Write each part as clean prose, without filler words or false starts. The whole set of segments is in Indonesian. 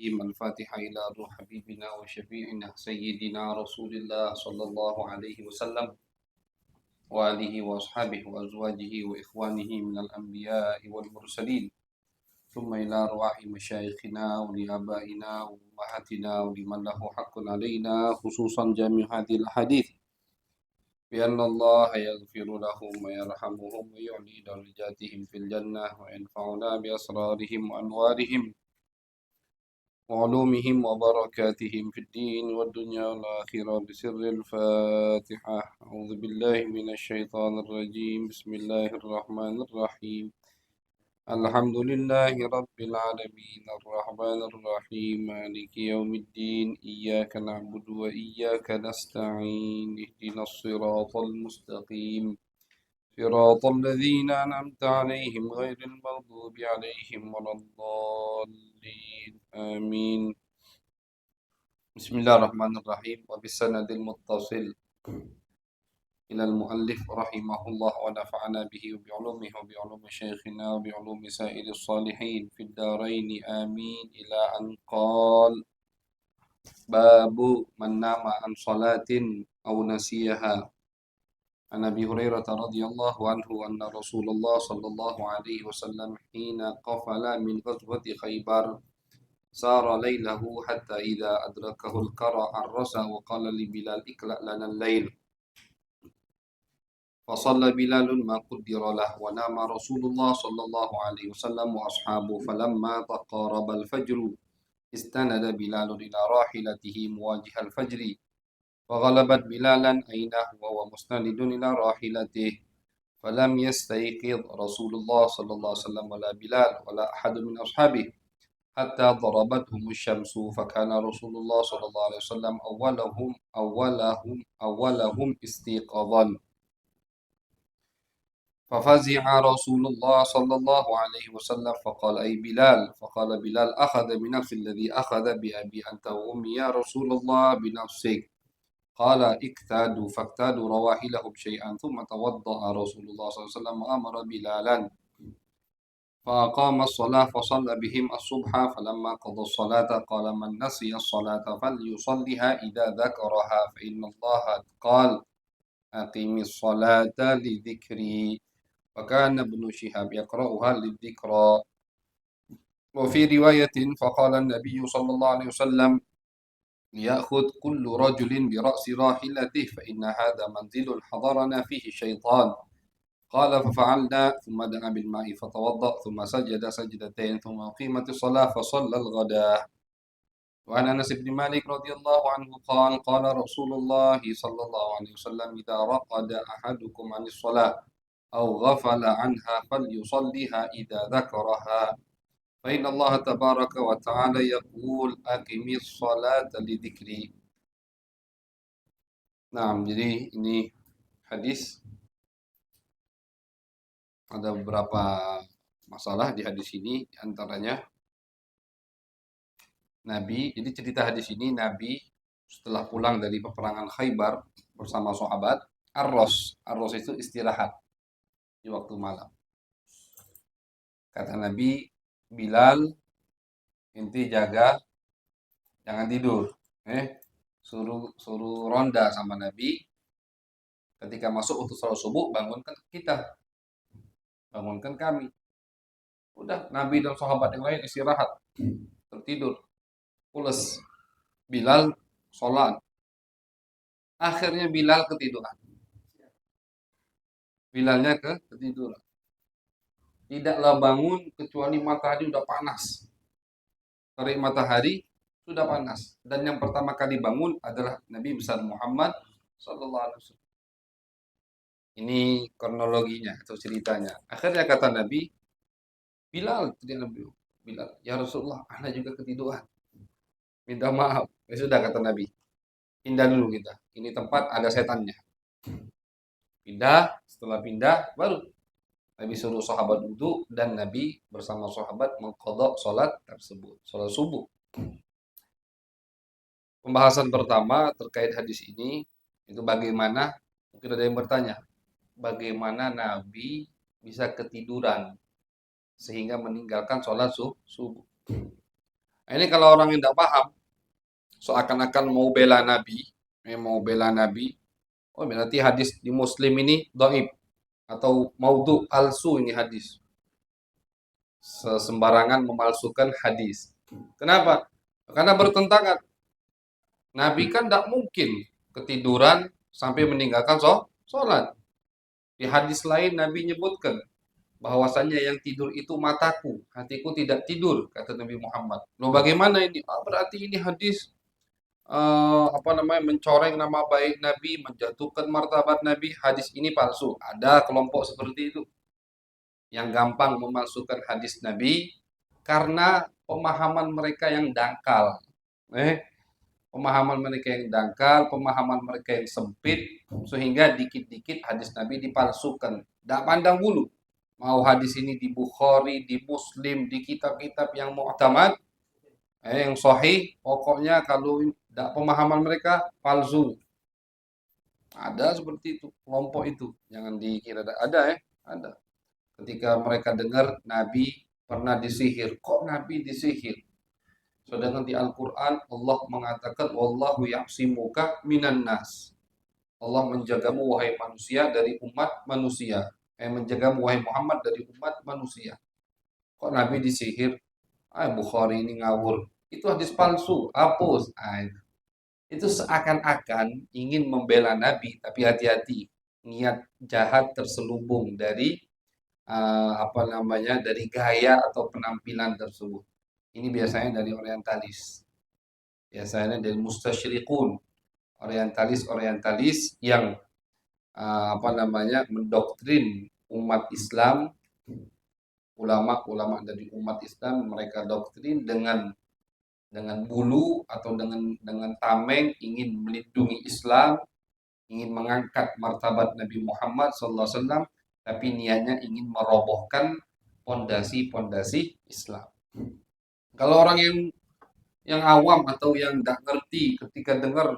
الفاتحة إلى روح حبيبنا وشفيعنا سيدنا رسول الله صلى الله عليه وسلم وآله وأصحابه وأزواجه وإخوانه من الأنبياء والمرسلين ثم إلى أرواح مشايخنا ولآبائنا وأمهاتنا ولمن له حق علينا خصوصا جميع هذه الأحاديث بأن الله يغفر لهم ويرحمهم ويعلي درجاتهم في الجنة وينفعنا بأسرارهم وأنوارهم وعلومهم وبركاتهم في الدين والدنيا والآخرة بسر الفاتحة. أعوذ بالله من الشيطان الرجيم. بسم الله الرحمن الرحيم. الحمد لله رب العالمين الرحمن الرحيم مالك يوم الدين إياك نعبد وإياك نستعين اهدنا الصراط المستقيم صراط الذين أنعمت عليهم غير المغضوب عليهم ولا الضالين آمين. بسم الله الرحمن الرحيم. وبالسند المتصل إلى المؤلف رحمه الله ونفعنا به وبعلومه وبعلوم شيخنا وبعلوم سائر الصالحين في الدارين آمين إلى أن قال: باب من نام عن صلاة أو نسيها. عن أبي هريرة رضي الله عنه أن رسول الله صلى الله عليه وسلم حين قفل من غزوة خيبر سار ليله حتى إذا أدركه القرى عرس وقال لبلال: اكلأ لنا الليل. فصلى بلال ما قدر له ونام رسول الله صلى الله عليه وسلم وأصحابه فلما تقارب الفجر استند بلال إلى راحلته مواجه الفجر فغلبت بلالا عينه وهو مستند إلى راحلته فلم يستيقظ رسول الله صلى الله عليه وسلم ولا بلال ولا أحد من أصحابه حتى ضربتهم الشمس فكان رسول الله صلى الله عليه وسلم أولهم استيقاظا ففزع رسول الله صلى الله عليه وسلم فقال: أي بلال؟ فقال بلال: أخذ بنفس الذي أخذ بأبي أنت وأمي يا رسول الله بنفسك. قال: اكتادوا فاكتادوا رواحلهم شيئا ثم توضأ رسول الله صلى الله عليه وسلم وأمر بلالا فأقام الصلاة فصلى بهم الصبح فلما قضى الصلاة قال: من نسي الصلاة فليصلها إذا ذكرها فإن الله قال: أقم الصلاة لذكري. وكان ابن شهاب يقرأها للذكرى. وفي رواية فقال النبي صلى الله عليه وسلم: ليأخذ كل رجل برأس راحلته فإن هذا منزل حضرنا فيه شيطان. قال: ففعلنا ثم دعا بالماء فتوضأ ثم سجد سجدتين ثم أقيمت الصلاة فصلى الغداء. وعن أنس بن مالك رضي الله عنه قال: قال رسول الله صلى الله عليه وسلم: إذا رقد أحدكم عن الصلاة أو غفل عنها فليصليها إذا ذكرها فإن الله تبارك وتعالى يقول: أقم الصلاة لذكري. Nah, jadi ini hadis ada beberapa masalah di hadis ini, antaranya Nabi. Jadi cerita hadis ini, Nabi setelah pulang dari peperangan Khaybar bersama sahabat, Arros itu istirahat di waktu malam. Kata Nabi, Bilal, inti jaga, jangan tidur. Suruh ronda sama Nabi. Ketika masuk untuk salat subuh, bangunkan kita, bangunkan kami. Udah, Nabi dan sahabat yang lain istirahat, tertidur, pules. Bilal sholat. Akhirnya Bilal ketiduran. Bilalnya ketiduran. Tidaklah bangun kecuali matahari udah panas. Terik matahari sudah panas. Dan yang pertama kali bangun adalah Nabi besar Muhammad sallallahu alaihi wasallam. Ini kronologinya atau ceritanya. Akhirnya kata Nabi, Bilal, Bilal, ya Rasulullah, ana juga ketiduran. Minta maaf. Ya sudah kata Nabi, pindah dulu kita. Ini tempat ada setannya. Pindah, setelah pindah baru Nabi suruh sahabat duduk dan Nabi bersama sahabat mengqadha salat tersebut, salat subuh. Pembahasan pertama terkait hadis ini itu bagaimana, mungkin ada yang bertanya, bagaimana Nabi bisa ketiduran sehingga meninggalkan sholat subuh. Nah, ini kalau orang yang tidak paham, seakan-akan mau bela Nabi, mau bela Nabi, oh berarti hadis di Muslim ini dhaif atau maudhu, palsu ini hadis. Sembarangan memalsukan hadis. Kenapa? Karena bertentangan. Nabi kan tidak mungkin ketiduran sampai meninggalkan sholat. Di hadis lain Nabi nyebutkan bahwasanya yang tidur itu mataku, hatiku tidak tidur, kata Nabi Muhammad. Loh bagaimana ini? Berarti ini hadis apa namanya, mencoreng nama baik Nabi, menjatuhkan martabat Nabi. Hadis ini palsu. Ada kelompok seperti itu yang gampang memalsukan hadis Nabi karena pemahaman mereka yang dangkal. Pemahaman mereka yang dangkal, pemahaman mereka yang sempit, sehingga dikit-dikit hadis Nabi dipalsukan. Tidak pandang bulu. Mau hadis ini di Bukhari, di Muslim, di kitab-kitab yang mu'tamad, yang sahih, pokoknya kalau tidak pemahaman mereka palsu. Ada seperti itu, kelompok itu. Jangan dikira ada ada. Ketika mereka dengar Nabi pernah disihir, kok Nabi disihir? Sedangkan di Al-Quran Allah mengatakan wallahu ya'simuka minan nas. Allah menjagamu wahai manusia dari umat manusia. Menjagamu wahai Muhammad dari umat manusia. Kok Nabi disihir? Bukhari ini ngawur. Itu hadis palsu, hapus. Itu seakan-akan ingin membela Nabi, tapi hati-hati. Niat jahat terselubung dari apa namanya, dari gaya atau penampilan tersebut. Ini biasanya dari orientalis. Biasanya dari mustasyriqun, orientalis yang apa namanya, mendoktrin umat Islam, ulama-ulama dari umat Islam, mereka doktrin dengan bulu atau dengan tameng, ingin melindungi Islam, ingin mengangkat martabat Nabi Muhammad SAW, tapi niatnya ingin merobohkan pondasi-pondasi Islam. Kalau orang yang awam atau yang tidak ngerti ketika dengar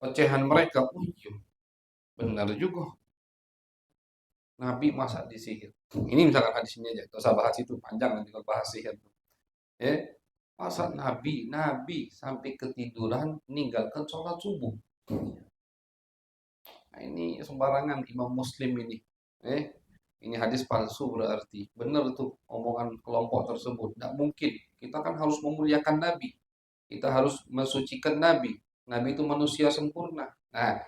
ocehan mereka, oh iya, benar juga. Nabi masa disihir. Ini misalkan hadis ini aja, tidak usah bahas itu, panjang nanti kalau bahas sihir. Masa Nabi sampai ketiduran meninggalkan sholat subuh. Nah, ini sembarangan Imam Muslim ini. Ini hadis palsu berarti. Benar tuh omongan kelompok tersebut. Tidak mungkin. Kita kan harus memuliakan Nabi. Kita harus mensucikan Nabi. Nabi itu manusia sempurna. Nah,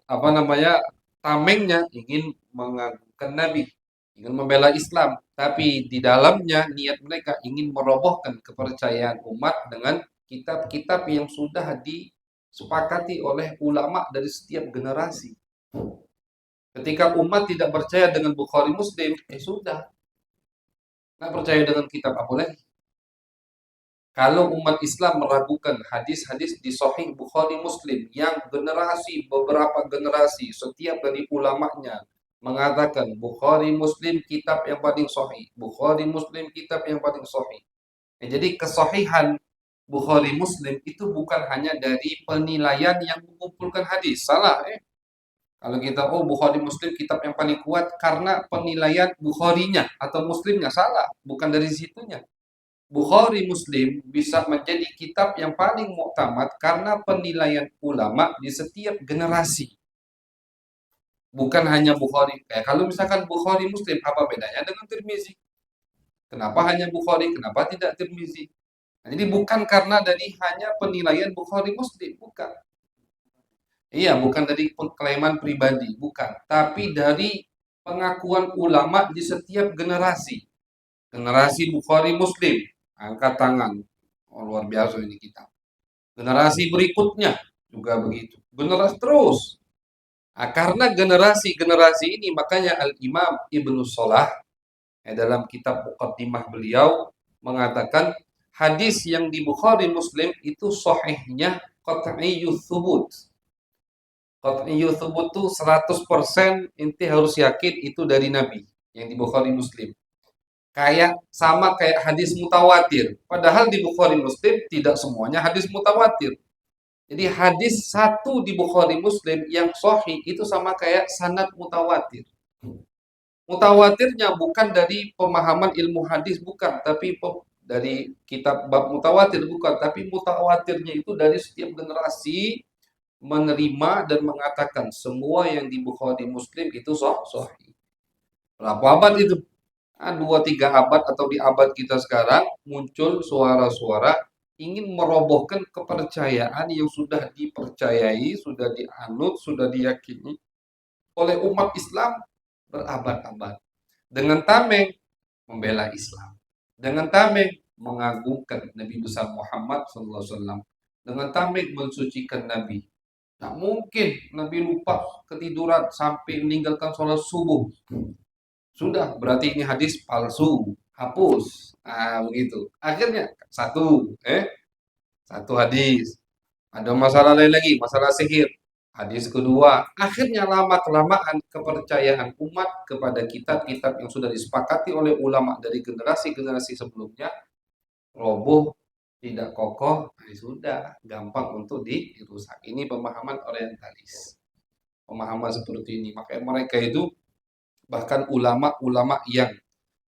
apa namanya, tamengnya ingin mengagungkan Nabi, ingin membela Islam, tapi di dalamnya niat mereka ingin merobohkan kepercayaan umat dengan kitab-kitab yang sudah disepakati oleh ulama dari setiap generasi. Ketika umat tidak percaya dengan Bukhari Muslim, sudah, nggak percaya dengan kitab apa lagi. Kalau umat Islam meragukan hadis-hadis di Sahih Bukhari Muslim yang beberapa generasi, setiap dari ulamanya mengatakan Bukhari Muslim kitab yang paling sahih, Bukhari Muslim kitab yang paling sahih. Jadi kesahihan Bukhari Muslim itu bukan hanya dari penilaian yang mengumpulkan hadis, salah. Kalau kita Bukhari Muslim kitab yang paling kuat karena penilaian Bukharinya atau Muslimnya, salah, bukan dari situnya. Bukhari Muslim bisa menjadi kitab yang paling muktamad karena penilaian ulama di setiap generasi. Bukan hanya Bukhari. Kalau misalkan Bukhari Muslim, apa bedanya dengan Tirmizi? Kenapa hanya Bukhari? Kenapa tidak Tirmizi? Nah, jadi bukan karena dari hanya penilaian Bukhari Muslim, bukan. Iya, bukan dari pengklaiman pribadi, bukan. Tapi dari pengakuan ulama di setiap generasi. Generasi Bukhari Muslim, angkat tangan. Luar biasa ini kita. Generasi berikutnya juga begitu. Generasi terus. Karena generasi-generasi ini, makanya Al-Imam Ibnu Salah dalam kitab Muqaddimah beliau mengatakan hadis yang di Bukhari Muslim itu sahihnya qat'iyyut thubut. Qat'iyyut thubut itu 100% inti harus yakin itu dari Nabi yang di Bukhari Muslim. Sama kayak hadis mutawatir. Padahal di Bukhari Muslim tidak semuanya hadis mutawatir. Jadi hadis satu di Bukhari Muslim yang sahih itu sama kayak sanad mutawatir. Mutawatirnya bukan dari pemahaman ilmu hadis, bukan, tapi dari kitab bab mutawatir, bukan, tapi mutawatirnya itu dari setiap generasi menerima dan mengatakan semua yang di Bukhari Muslim itu sahih. Berapa abad itu? Dua tiga abad atau di abad kita sekarang muncul suara-suara ingin merobohkan kepercayaan yang sudah dipercayai, sudah dianut, sudah diyakini oleh umat Islam berabad-abad. Dengan tameng membela Islam. Dengan tameng mengagungkan Nabi besar Muhammad SAW. Dengan tameng mensucikan Nabi. Tak mungkin Nabi lupa ketiduran sampai meninggalkan sholat subuh. Sudah, berarti ini hadis palsu, hapus. Begitu. Akhirnya satu hadis. Ada masalah lain lagi, masalah sihir. Hadis kedua, akhirnya lama kelamaan kepercayaan umat kepada kitab-kitab yang sudah disepakati oleh ulama dari generasi-generasi sebelumnya roboh, tidak kokoh, sudah gampang untuk dirusak. Ini pemahaman orientalis. Pemahaman seperti ini, makanya mereka itu bahkan ulama-ulama yang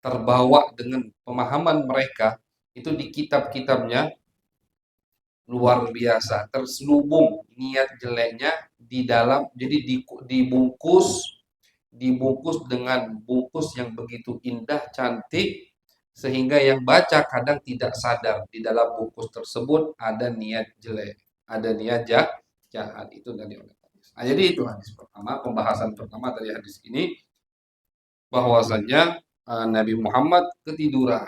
terbawa dengan pemahaman mereka itu di kitab-kitabnya luar biasa, terselubung niat jeleknya di dalam, jadi dibungkus dengan bungkus yang begitu indah, cantik, sehingga yang baca kadang tidak sadar di dalam bungkus tersebut ada niat jelek, ada niat jahat. Itu dari oleh hadis. Jadi itu hadis pertama, pembahasan pertama dari hadis ini, bahwasanya Nabi Muhammad ketiduran.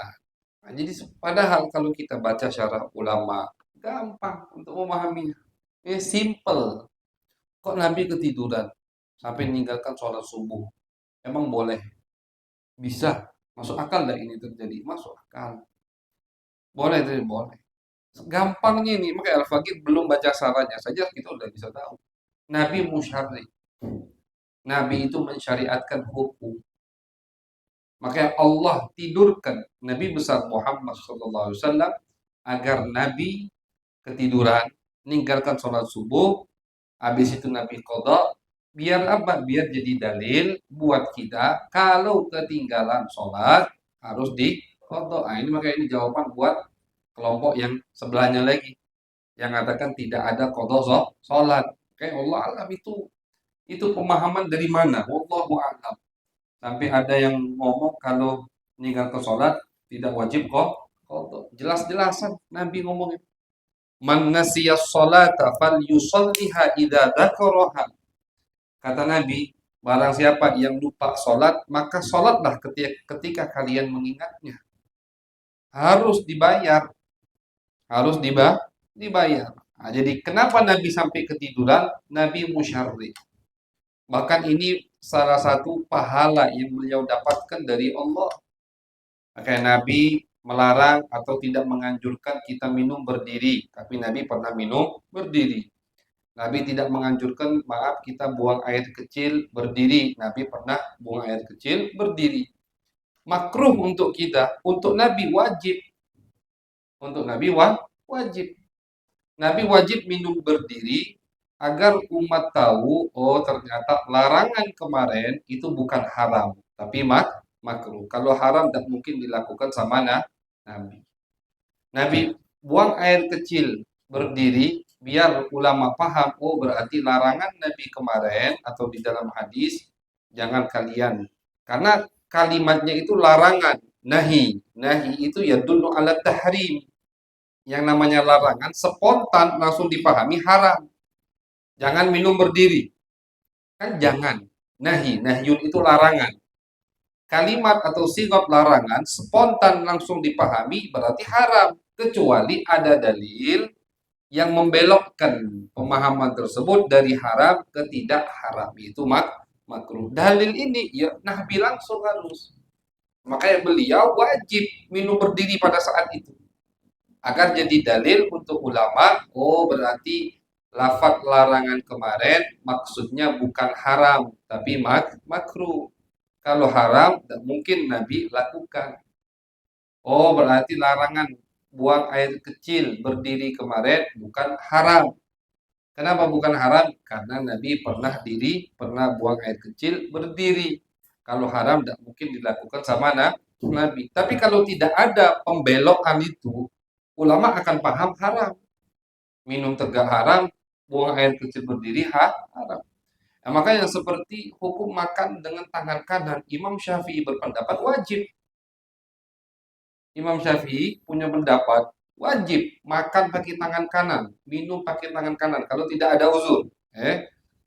Jadi padahal kalau kita baca syarah ulama, gampang untuk memahaminya. Simple. Kok Nabi ketiduran sampai meninggalkan sholat subuh? Emang boleh? Bisa. Masuk akal enggak ini terjadi? Masuk akal. Boleh, jadi boleh. Gampangnya ini, makanya Al-Faqih belum baca syarahnya saja kita udah bisa tahu. Nabi musyarri. Nabi itu mensyariatkan hukum. Makanya Allah tidurkan Nabi besar Muhammad SAW agar Nabi ketiduran, meninggalkan sholat subuh, habis itu Nabi qadha, biar apa? Biar jadi dalil buat kita kalau ketinggalan sholat harus di qadha. Ini makanya ini jawaban buat kelompok yang sebelahnya lagi yang mengatakan tidak ada qadha sholat. Kayak Allah alam itu pemahaman dari mana? Wallahu a'lam. Sampai ada yang ngomong kalau meninggalkan sholat tidak wajib kok. Jelas-jelasan Nabi ngomongin. Man nasiyas sholata fal yusalliha idza dzakaraha. Kata Nabi, barang siapa yang lupa sholat, maka sholatlah ketika kalian mengingatnya. Harus dibayar. Harus dibayar. Jadi kenapa Nabi sampai ketiduran? Nabi musyarri. Bahkan ini salah satu pahala yang beliau dapatkan dari Allah. Maka Nabi melarang atau tidak menganjurkan kita minum berdiri, tapi Nabi pernah minum berdiri. Nabi tidak menganjurkan, kita buang air kecil berdiri. Nabi pernah buang air kecil berdiri. Makruh untuk kita, untuk Nabi wajib. Untuk Nabi wajib. Nabi wajib minum berdiri agar umat tahu, oh ternyata larangan kemarin itu bukan haram, tapi makruh. Kalau haram tak mungkin dilakukan sama Nabi. Nabi buang air kecil berdiri biar ulama paham, oh berarti larangan Nabi kemarin atau di dalam hadis jangan kalian. Karena kalimatnya itu larangan, nahi. Nahi itu ya dulu ala tahrim. Yang namanya larangan spontan langsung dipahami haram. Jangan minum berdiri. Kan jangan. Nahyun itu larangan. Kalimat atau sigat larangan spontan langsung dipahami berarti haram. Kecuali ada dalil yang membelokkan pemahaman tersebut dari haram ke tidak haram. Itu makruh. Dalil ini ya Nabi langsung harus. Makanya beliau wajib minum berdiri pada saat itu. Agar jadi dalil untuk ulama, oh berarti lafaz larangan kemarin maksudnya bukan haram tapi makruh. Kalau haram tidak mungkin Nabi lakukan. Oh berarti larangan buang air kecil berdiri kemarin bukan haram. Kenapa bukan haram? Karena Nabi pernah buang air kecil berdiri. Kalau haram tidak mungkin dilakukan sama Nabi. Tapi kalau tidak ada pembelokan itu, ulama akan paham haram. Minum tegak haram, buang air kecil berdiri haram. Nah, makanya seperti hukum makan dengan tangan kanan, Imam Syafi'i berpendapat wajib. Imam Syafi'i punya pendapat wajib makan pakai tangan kanan, minum pakai tangan kanan kalau tidak ada uzur.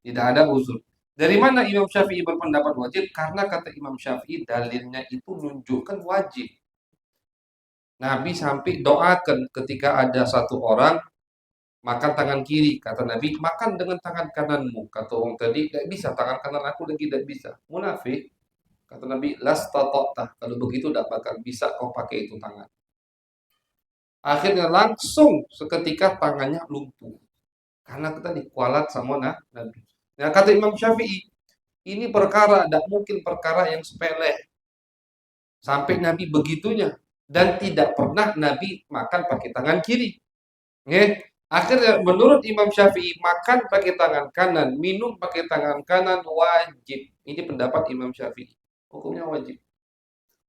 Tidak ada uzur. Dari mana Imam Syafi'i berpendapat wajib? Karena kata Imam Syafi'i dalilnya itu menunjukkan wajib. Nabi sampai doakan ketika ada satu orang makan tangan kiri, kata Nabi, makan dengan tangan kananmu. Kata orang tadi, tidak bisa, tangan kanan aku lagi tidak bisa. Munafik. Kata Nabi, las tatotah. Kalau begitu tidak bakal bisa kau pakai itu tangan. Akhirnya langsung seketika tangannya lumpuh. Karena kita dikualat sama Nabi. Nah, kata Imam Syafi'i, ini perkara, tidak mungkin perkara yang sepele. Sampai Nabi begitunya. Dan tidak pernah Nabi makan pakai tangan kiri. Akhirnya menurut Imam Syafi'i, makan pakai tangan kanan, minum pakai tangan kanan wajib. Ini pendapat Imam Syafi'i. Hukumnya wajib.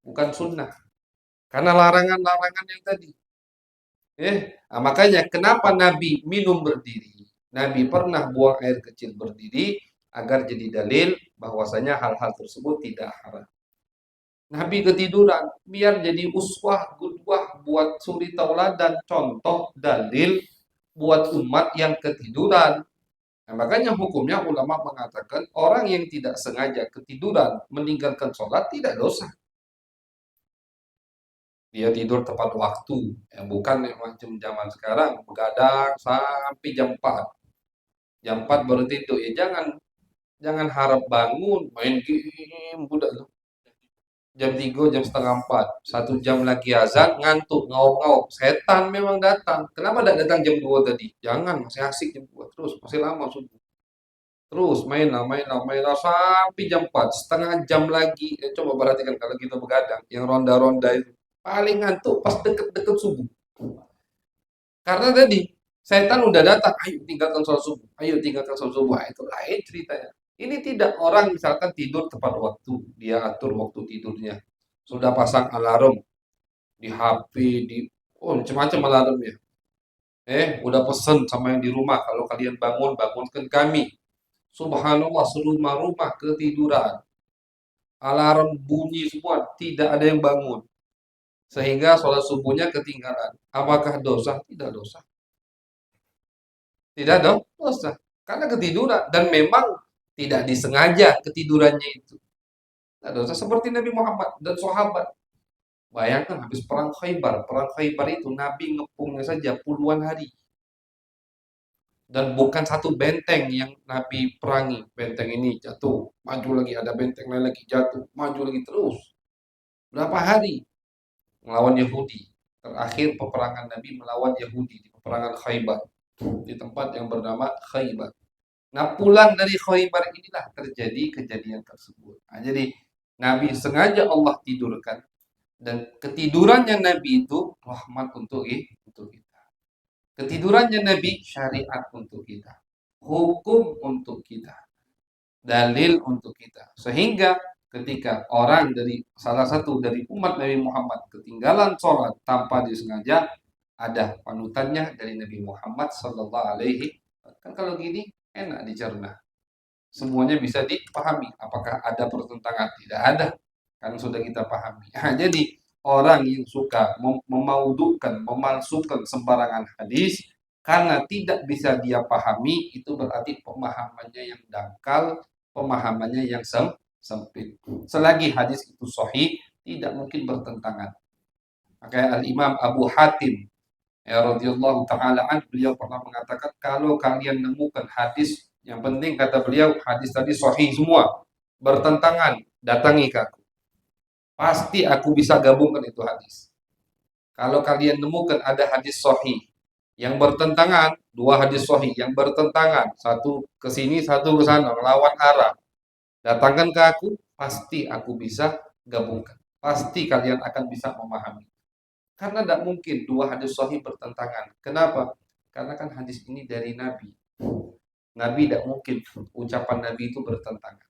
Bukan sunnah. Karena larangan-larangan yang tadi. Makanya kenapa Nabi minum berdiri? Nabi pernah buang air kecil berdiri agar jadi dalil bahwasanya hal-hal tersebut tidak haram. Nabi ketiduran biar jadi uswah, qudwah buat suri tauladan, contoh dalil buat umat yang ketiduran. Nah, makanya hukumnya ulama mengatakan orang yang tidak sengaja ketiduran meninggalkan sholat tidak dosa. Dia tidur tepat waktu, bukan macam zaman sekarang begadang sampai jam 4. Jam 4 baru tidur. Jangan harap bangun main game budak lu. Jam 3, jam setengah 4, 1 jam lagi azan, ngantuk, ngawuk-ngawuk. Setan memang datang. Kenapa tidak datang jam 2 tadi? Jangan, masih asik jam 2 terus, masih lama subuh. Terus mainlah sampai jam 4, setengah jam lagi. Coba perhatikan kalau kita begadang, yang ronda-ronda itu. Paling ngantuk pas deket-deket subuh. Karena tadi setan udah datang, ayo tinggalkan sholat subuh, ayo tinggalkan sholat subuh. Itu lain ceritanya. Ini tidak orang misalkan tidur tepat waktu, dia atur waktu tidurnya. Sudah pasang alarm di HP, macam-macam alarmnya. Udah pesen sama yang di rumah, kalau kalian bangun, bangunkan kami. Subhanallah, serumah-rumah ketiduran. Alarm bunyi semua, tidak ada yang bangun. Sehingga sholat subuhnya ketinggalan. Apakah dosa? Tidak dosa. Tidak dong, dosa. Karena ketiduran. Dan memang tidak disengaja ketidurannya itu. Tidak dosa. Seperti Nabi Muhammad dan sahabat. Bayangkan habis perang Khaybar. Perang Khaybar itu Nabi ngepungnya saja puluhan hari. Dan bukan satu benteng yang Nabi perangi. Benteng ini jatuh, maju lagi, ada benteng lain lagi jatuh, maju lagi terus. Berapa hari melawan Yahudi. Terakhir peperangan Nabi melawan Yahudi di peperangan Khaybar. Di tempat yang bernama Khaybar. Nah, pulang dari Khaybar inilah terjadi kejadian tersebut. Nah, jadi Nabi sengaja Allah tidurkan, dan ketidurannya Nabi itu rahmat untuk kita. Ketidurannya Nabi syariat untuk kita, hukum untuk kita, dalil untuk kita. Sehingga ketika orang dari salah satu dari umat Nabi Muhammad ketinggalan sholat tanpa disengaja, ada panutannya dari Nabi Muhammad Sallallahu Alaihi. Kan kalau gini enak dicerna, semuanya bisa dipahami. Apakah ada pertentangan? Tidak ada, kan sudah kita pahami. Nah, jadi orang yang suka memaudukan, memalsukan sembarangan hadis karena tidak bisa dia pahami, itu berarti pemahamannya yang dangkal, pemahamannya yang sempit. Selagi hadis itu sahih, tidak mungkin bertentangan. Maka Al-Imam Abu Hatim radhiyallahu taala an, beliau pernah mengatakan, kalau kalian menemukan hadis, yang penting kata beliau hadis tadi sahih semua, bertentangan, datangi ke aku. Pasti aku bisa gabungkan itu hadis. Kalau kalian menemukan ada hadis sahih yang bertentangan, dua hadis sahih yang bertentangan, satu ke sini, satu ke sana, melawan arah, datangkan ke aku, pasti aku bisa gabungkan. Pasti kalian akan bisa memahami. Karena tidak mungkin dua hadis sahih bertentangan. Kenapa? Karena kan hadis ini dari Nabi. Nabi tidak mungkin ucapan Nabi itu bertentangan.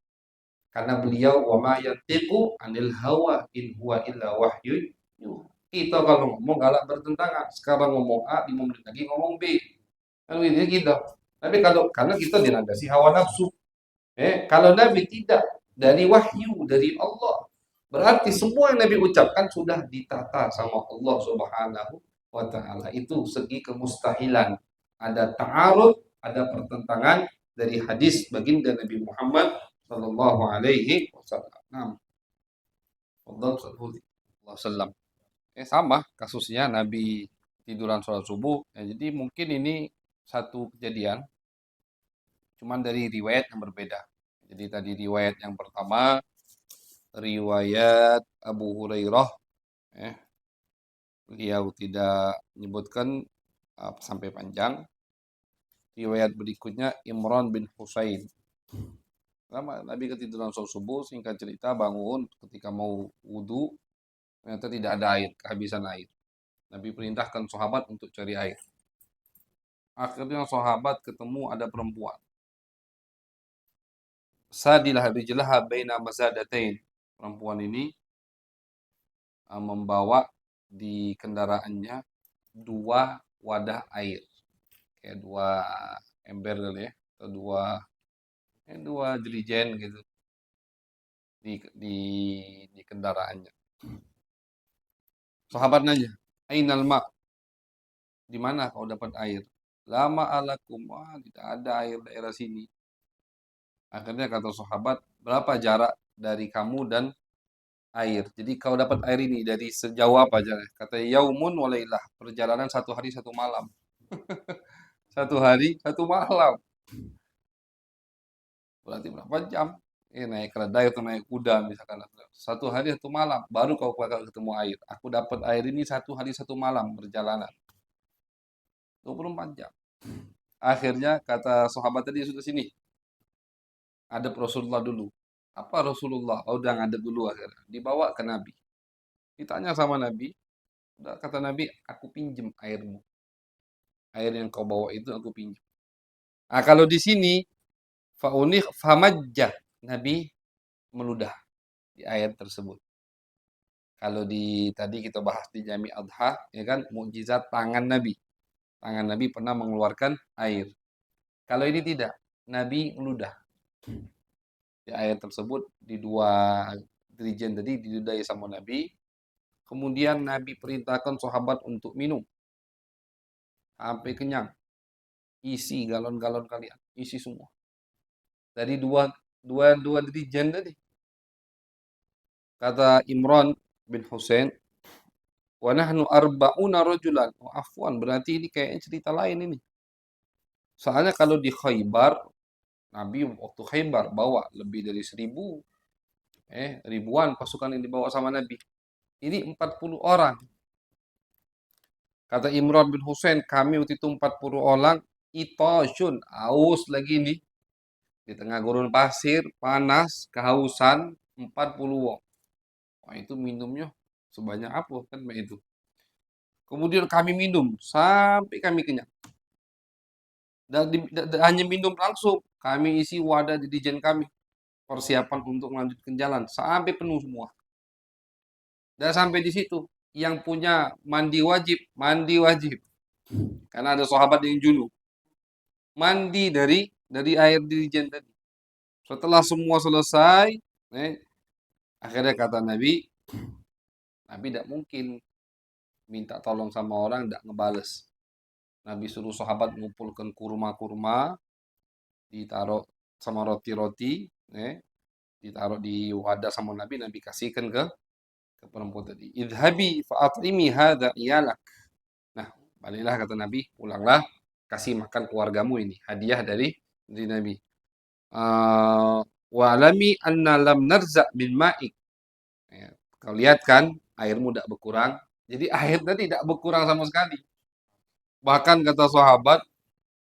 Karena beliau wa ma yantiqu anil hawa in huwa illa wahyun yuha. Kita kalau ngomong galak bertentangan. Sekarang ngomong A, 5 menit lagi ngomong B. Kan gitu. Tapi kalau karena kita dilandasi hawa nafsu. Kalau Nabi tidak dari wahyu dari Allah. Berarti semua yang Nabi ucapkan sudah ditata sama Allah Subhanahu wa taala. Itu segi kemustahilan. Ada ta'arud, ada pertentangan dari hadis baginda Nabi Muhammad sallallahu alaihi wasallam. Nah, Allah sallallahu wasallam. Sama kasusnya Nabi tiduran sholat subuh. Jadi mungkin ini satu kejadian, cuman dari riwayat yang berbeda. Jadi tadi riwayat yang pertama, riwayat Abu Hurairah, beliau tidak menyebutkan sampai panjang. Riwayat berikutnya Imran bin Husain. Sama Nabi ketiduran sholat subuh, singkat cerita bangun ketika mau wudhu, ternyata tidak ada air, kehabisan air. Nabi perintahkan sahabat untuk cari air. Akhirnya sahabat ketemu ada perempuan. Sadilah rijlaha baina mazadatain. Perempuan ini membawa di kendaraannya 2 wadah air. Kayak 2 ember kali ya, atau 2 jerigen gitu di kendaraannya. Sahabat nanya, "Ainal ma?" Di mana kau dapat air? Lama alakum, tidak ada air daerah sini. Akhirnya kata sahabat, berapa jarak dari kamu dan air? Jadi kau dapat air ini dari sejauh apa jarak? Kata yaumun walailah, perjalanan 1 hari 1 malam. 1 hari 1 malam. Berarti berapa jam? Naik keledai atau naik kuda misalkan. 1 hari 1 malam, baru kau bakal ketemu air. Aku dapat air ini 1 hari 1 malam perjalanan. 24 jam. Akhirnya kata sahabat tadi sudah sini. Adab Rasulullah dulu. Apa Rasulullah? Oh, udah ngadep dulu akhirnya. Dibawa ke Nabi. Ditanya sama Nabi. Udah kata Nabi, aku pinjem airmu. Air yang kau bawa itu aku pinjem. Nah, kalau di sini faunih famajjah. Nabi meludah di air tersebut. Kalau di tadi kita bahas di Jami Adha, ya kan, mukjizat tangan Nabi. Tangan Nabi pernah mengeluarkan air. Kalau ini tidak, Nabi meludah di air tersebut di 2 dirijen tadi diludai sama Nabi. Kemudian Nabi perintahkan sahabat untuk minum sampai kenyang. Isi galon-galon kalian, isi semua. Dari dua dirijen tadi. Kata Imran bin Husain, wa nahnu arba'una rajulan. Oh, afwan, berarti ini kayaknya cerita lain ini. Soalnya kalau di Khaybar, Nabi waktu Khaybar bawa lebih dari 1.000, ribuan pasukan yang dibawa sama Nabi. Ini 40 orang. Kata Imran bin Husain, kami waktu itu 40 orang, itoshun, aus lagi nih. Di tengah gurun pasir, panas, kehausan, 40 wong. Wah, itu minumnya sebanyak apa kan itu. Kemudian kami minum sampai kami kenyang. Dan hanya minum langsung, kami isi wadah di dijen kami. Persiapan untuk melanjutkan jalan sampai penuh semua. Dan sampai di situ, yang punya mandi wajib, mandi wajib. Karena ada sahabat yang junub. Mandi dari air dirijen tadi. Setelah semua selesai, akhirnya kata Nabi, Nabi tidak mungkin minta tolong sama orang tidak ngebales. Nabi suruh sahabat mengumpulkan kurma-kurma, ditaruh sama roti-roti, ditaruh di wadah sama Nabi, Nabi kasihkan ke perempuan tadi. Idhabi fa'at'imi hadha iyalak. Nah, baliklah kata Nabi, pulanglah, kasih makan keluargamu ini, hadiah dari Nabi. Wa'alami anna lam narza' bin ma'ik. Kau lihat kan, airmu tidak berkurang. Jadi airnya tidak berkurang sama sekali. Bahkan kata sahabat,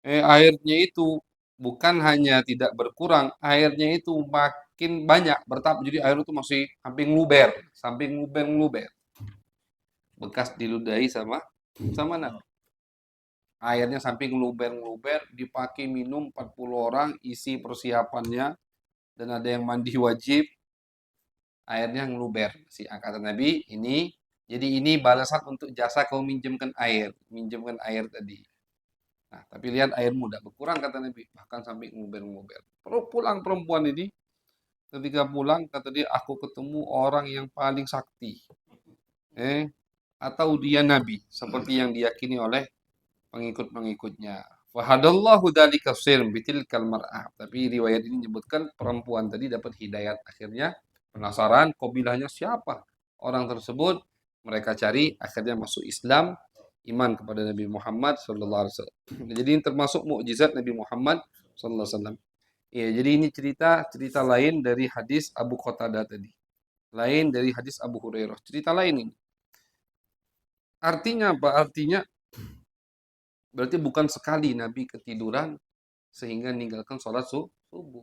airnya itu bukan hanya tidak berkurang, airnya itu makin banyak bertambah. Jadi air itu masih sampai ngeluber, bekas diludahi sama Nabi. Airnya sampai ngeluber, dipakai minum 40 orang, isi persiapannya. dan ada yang mandi wajib, airnya ngeluber. Si kata Nabi, jadi ini balasan untuk jasa kau minjemkan air tadi. Nah, tapi lihat airmu udah berkurang kata Nabi, bahkan sampai nguber-nguber. Pulang perempuan ini, ketika pulang kata dia, aku ketemu orang yang paling sakti. Atau dia nabi, seperti yang diyakini oleh pengikut-pengikutnya. Fahadallahu dzalika sirm bitilkal mar'ah. Tapi riwayat ini menyebutkan perempuan tadi dapat hidayat. Akhirnya penasaran kabilahnya siapa orang tersebut. Mereka cari, akhirnya masuk Islam, iman kepada Nabi Muhammad sallallahu alaihi wasallam. Jadi ini termasuk mukjizat Nabi Muhammad sallallahu alaihi wasallam. Ya, jadi ini cerita lain dari hadis Abu Qatadah tadi. Lain dari hadis Abu Hurairah. Cerita lain ini. Artinya apa? Artinya berarti bukan sekali Nabi ketiduran sehingga meninggalkan sholat subuh.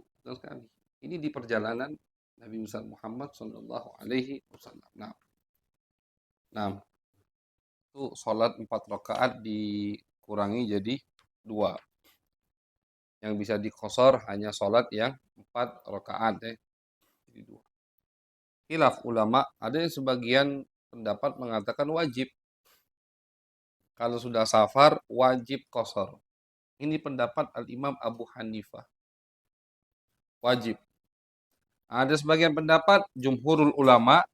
Bukan sekali. Ini di perjalanan Nabi Muhammad Shallallahu Alaihi Wasallam. Nah, itu sholat 4 rakaat dikurangi jadi 2. Yang bisa dikosor hanya sholat yang 4 rakaat jadi 2. Khilaf ulama, ada yang sebagian pendapat mengatakan wajib. Kalau sudah safar, wajib kosor. Ini pendapat Al-Imam Abu Hanifah. Wajib. Ada sebagian pendapat, jumhurul ulama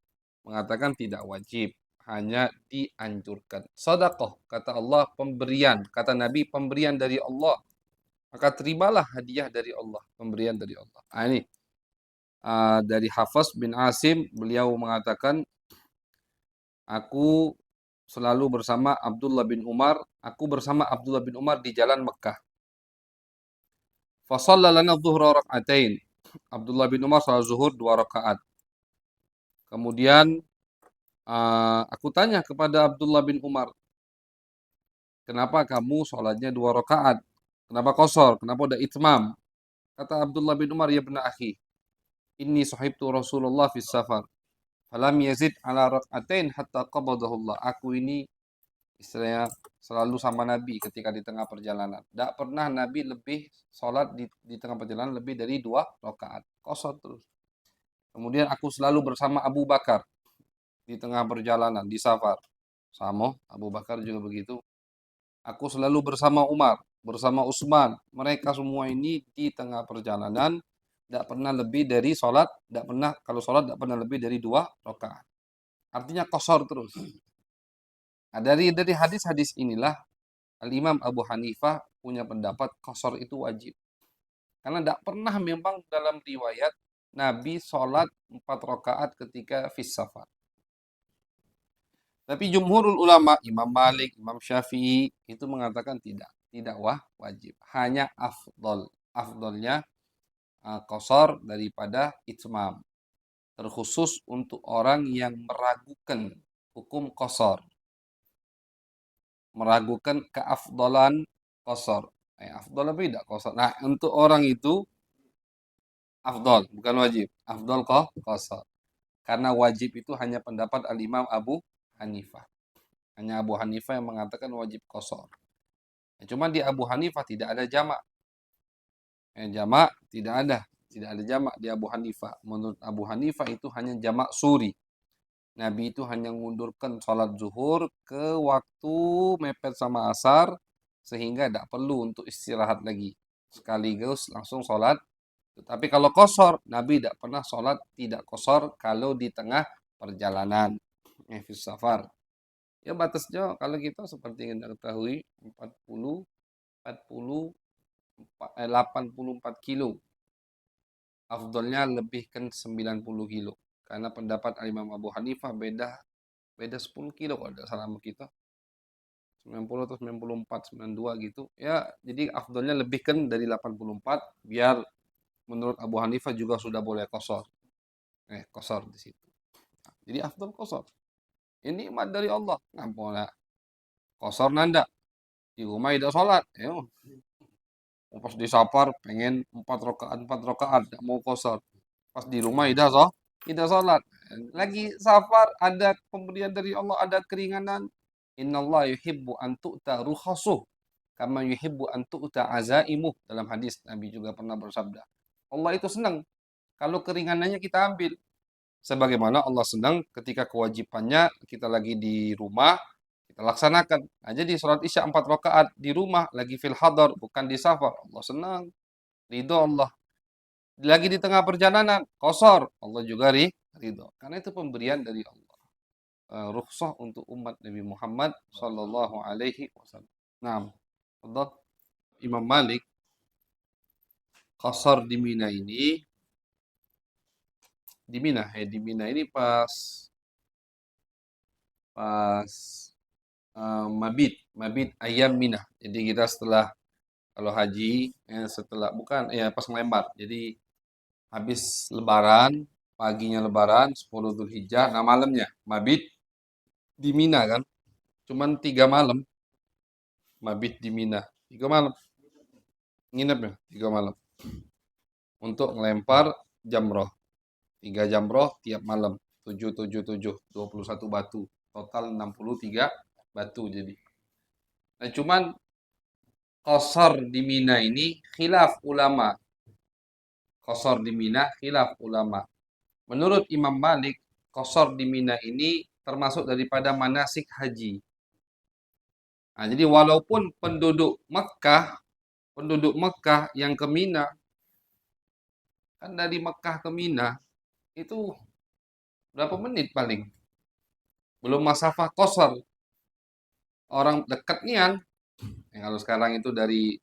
mengatakan tidak wajib. Hanya dianjurkan. Sedekah, kata Allah, pemberian. Kata Nabi, pemberian dari Allah. Maka terimalah hadiah dari Allah. Pemberian dari Allah. Ini dari Hafs bin Asim, beliau mengatakan, aku selalu bersama Abdullah bin Umar. Aku bersama Abdullah bin Umar di jalan Mekah. Fasalla lana dhuhra rak'atain. Abdullah bin Umar salat zuhur 2 rakaat. Kemudian aku tanya kepada Abdullah bin Umar, kenapa kamu sholatnya 2 rakaat? Kenapa kosor? Kenapa ada itmam? Kata Abdullah bin Umar, ya benar akhi, inni sahibtu Rasulullah fis safar. Falam yazid ala rak'atain hatta qabadahullah. Aku ini istilahnya selalu sama Nabi ketika di tengah perjalanan. Tidak pernah Nabi lebih sholat di tengah perjalanan lebih dari 2 rakaat. Kosor terus. Kemudian aku selalu bersama Abu Bakar di tengah perjalanan, di safar. Sama, Abu Bakar juga begitu. Aku selalu bersama Umar, bersama Utsman. Mereka semua ini di tengah perjalanan tidak pernah lebih dari sholat, tidak pernah kalau sholat tidak pernah lebih dari 2 rakaat. Artinya kosor terus. Nah, dari hadis-hadis inilah Al-Imam Abu Hanifah punya pendapat kosor itu wajib. Karena tidak pernah memang dalam riwayat Nabi sholat 4 rakaat ketika fis safar. Tapi jumhurul ulama, Imam Malik, Imam Syafi'i itu mengatakan tidak wajib, hanya afdol. Afdolnya qasar daripada itmam. Terkhusus untuk orang yang meragukan hukum qasar. Meragukan keafdolan qasar. Afdol apa tidak qasar? Nah, untuk orang itu afdol, bukan wajib. Afdol qasar. Karena wajib itu hanya pendapat Al-Imam Abu Hanifah. Hanya Abu Hanifah yang mengatakan wajib qasar. Cuma di Abu Hanifah tidak ada jamak. Jamak tidak ada jamak di Abu Hanifah. Menurut Abu Hanifah itu hanya jamak suri. Nabi itu hanya mengundurkan sholat zuhur ke waktu mepet sama asar sehingga tidak perlu untuk istirahat lagi. Sekaligus langsung sholat. Tapi kalau kosor, Nabi tidak pernah sholat tidak kosor kalau di tengah perjalanan. Fis safar. Ya batasnya kalau kita seperti yang kita ketahui 84 kilo. Afdolnya lebih kan 90 kilo. Karena pendapat Imam Abu Hanifah beda 10 kilo kalau tidak salah sama kita. 90 atau 94, 92 gitu. Ya, jadi afdolnya lebih kan dari 84 biar menurut Abu Hanifah juga sudah boleh kosor. Kosor di situ. Jadi afdol kosor. Ini nikmat dari Allah. Ngampun kosor nanda. Di rumah tidak sholat. Pas di safar pengen 4 rakaat, tidak mau kosor. Pas di rumah tidak sholat. Lagi safar ada pemberian dari Allah, ada keringanan. Innallaha yuhibbu an tu'ta rukhasuh kama yuhibbu an tu'ta azaimuh. Dalam hadis Nabi juga pernah bersabda. Allah itu senang kalau keringanannya kita ambil. Sebagaimana Allah senang ketika kewajibannya kita lagi di rumah, kita laksanakan. Nah, jadi sholat isya 4 rakaat di rumah, lagi fil hadar, bukan di safar. Allah senang, ridho Allah. Lagi di tengah perjalanan, kosor. Allah juga ridho. Karena itu pemberian dari Allah. Rukhsah untuk umat Nabi Muhammad Sallallahu Alaihi Wasallam. Nah, Allah Imam Malik, kosor di Mina ini, di Mina ini pas pas mabit ayam Mina. Jadi kita setelah kalau haji setelah bukan ya pas melempar. Jadi habis lebaran, paginya lebaran 10 Dzulhijjah, nah malamnya mabit di Mina kan. Cuman 3 malam mabit di Mina. 3 malam nginep ya, 3 malam untuk ngelempar jamroh. 3 jamroh tiap malam. 7 7 7 21 batu. Total 63 batu jadi. Nah, cuman qasar di Mina ini khilaf ulama. Qasar di Mina khilaf ulama. Menurut Imam Malik, qasar di Mina ini termasuk daripada manasik haji. Nah, jadi walaupun penduduk Mekah yang ke Mina, kan dari Mekah ke Mina itu berapa menit paling? Belum masafah qasar. Orang dekat nian. Kalau sekarang itu dari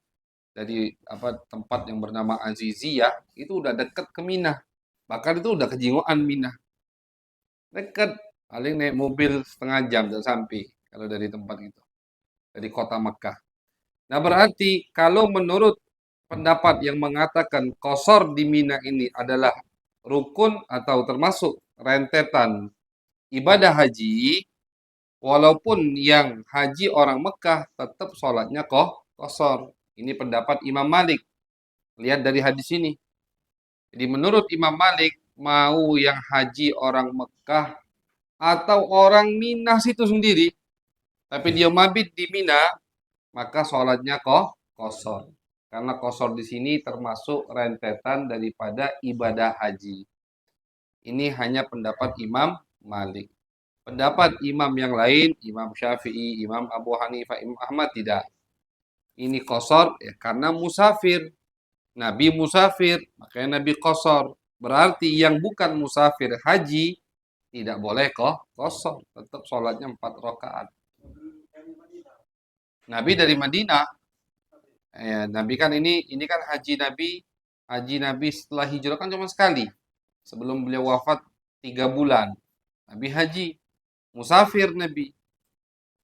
apa tempat yang bernama Aziziyah itu udah dekat ke Mina. Bahkan itu udah kejingoan Mina. Dekat. Paling naik mobil setengah jam dan sampai kalau dari tempat itu. Dari kota Mekah. Nah, berarti kalau menurut pendapat yang mengatakan qasar di Mina ini adalah rukun atau termasuk rentetan ibadah haji, walaupun yang haji orang Mekah tetap sholatnya qasar. Ini pendapat Imam Malik. Lihat dari hadis ini. Jadi menurut Imam Malik, mau yang haji orang Mekah atau orang Mina situ sendiri, tapi dia mabit di Mina, maka sholatnya qasar. Karena qasar di sini termasuk rentetan daripada ibadah haji. Ini hanya pendapat Imam Malik. Pendapat imam yang lain, Imam Syafi'i, Imam Abu Hanifah, Imam Ahmad tidak. Ini qasar ya karena musafir. Nabi musafir, makanya Nabi qasar. Berarti yang bukan musafir haji tidak boleh qasar, tetap sholatnya 4 rakaat. Nabi dari Madinah. Ya, Nabi kan ini kan haji Nabi setelah hijrah kan cuma sekali. Sebelum beliau wafat 3 bulan. Nabi haji, musafir Nabi.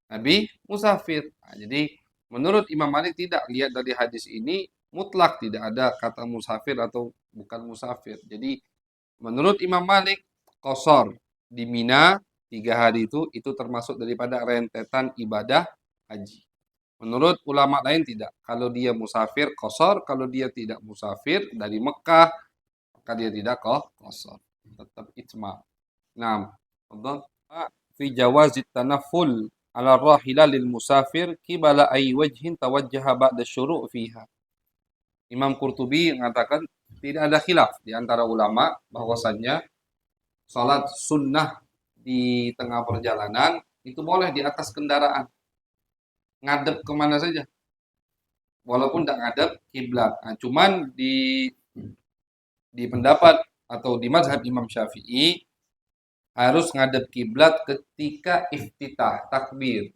Nabi musafir. Nah, jadi menurut Imam Malik tidak, lihat dari hadis ini mutlak tidak ada kata musafir atau bukan musafir. Jadi menurut Imam Malik qasar di Mina 3 hari itu termasuk daripada rentetan ibadah haji. Menurut ulama lain tidak. Kalau dia musafir qasar, kalau dia tidak musafir dari Mekah maka dia tidak qasar. Tetap ijma. Nah, fi jawazit tanafful ala rahila lil musafir kibala ay wajhin tawajjaha ba'da syuru' fiha. Imam Qurtubi mengatakan tidak ada khilaf di antara ulama bahwasannya salat sunnah di tengah perjalanan itu boleh di atas kendaraan. Ngadep kemana saja. Walaupun tidak ngadep kiblat. Nah, cuman di pendapat atau di mazhab Imam Syafi'i harus ngadep kiblat ketika iftitah, takbir.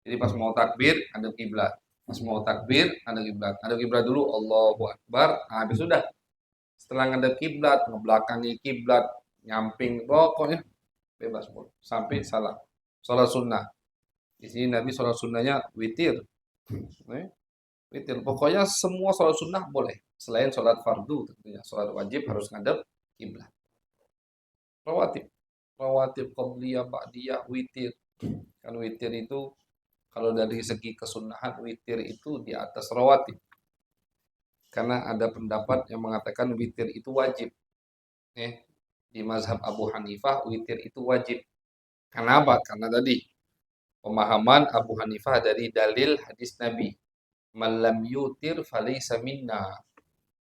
Jadi pas mau takbir, ngadep kiblat. Pas mau takbir, ngadep kiblat. Ngadep kiblat dulu, Allahu Akbar. Nah, habis sudah. Setelah ngadep kiblat, ngebelakangi kiblat, nyamping, pokoknya bebas sampai salam. Sholat sunnah. Di sini Nabi sholat sunnahnya witir. Witir. Pokoknya semua sholat sunnah boleh. Selain sholat fardu tentunya. Sholat wajib harus ngadep kiblat. Rawatib. Rawatib qabliyah, ba'diyah, witir. Kan witir itu kalau dari segi kesunahan witir itu di atas rawatib. Karena ada pendapat yang mengatakan witir itu wajib. Di mazhab Abu Hanifah witir itu wajib. Kenapa? Karena tadi pemahaman Abu Hanifah dari dalil hadis Nabi. Man lam yutir falaysa minna.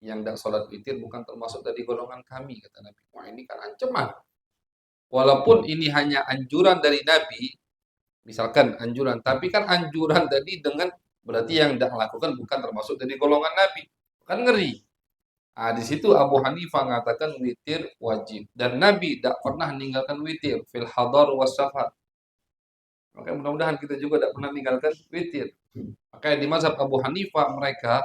yang tidak sholat witir bukan termasuk dari golongan kami, kata Nabi. Wah, ini kan ancaman. Walaupun ini hanya anjuran dari Nabi, misalkan anjuran, tapi kan anjuran tadi dengan berarti yang tidak melakukan bukan termasuk dari golongan Nabi. Kan ngeri. Nah, di situ Abu Hanifah mengatakan witir wajib dan Nabi tidak pernah meninggalkan witir fil hadar was safar. Maka mudah-mudahan kita juga tidak pernah meninggalkan witir. Makanya di mazhab Abu Hanifah mereka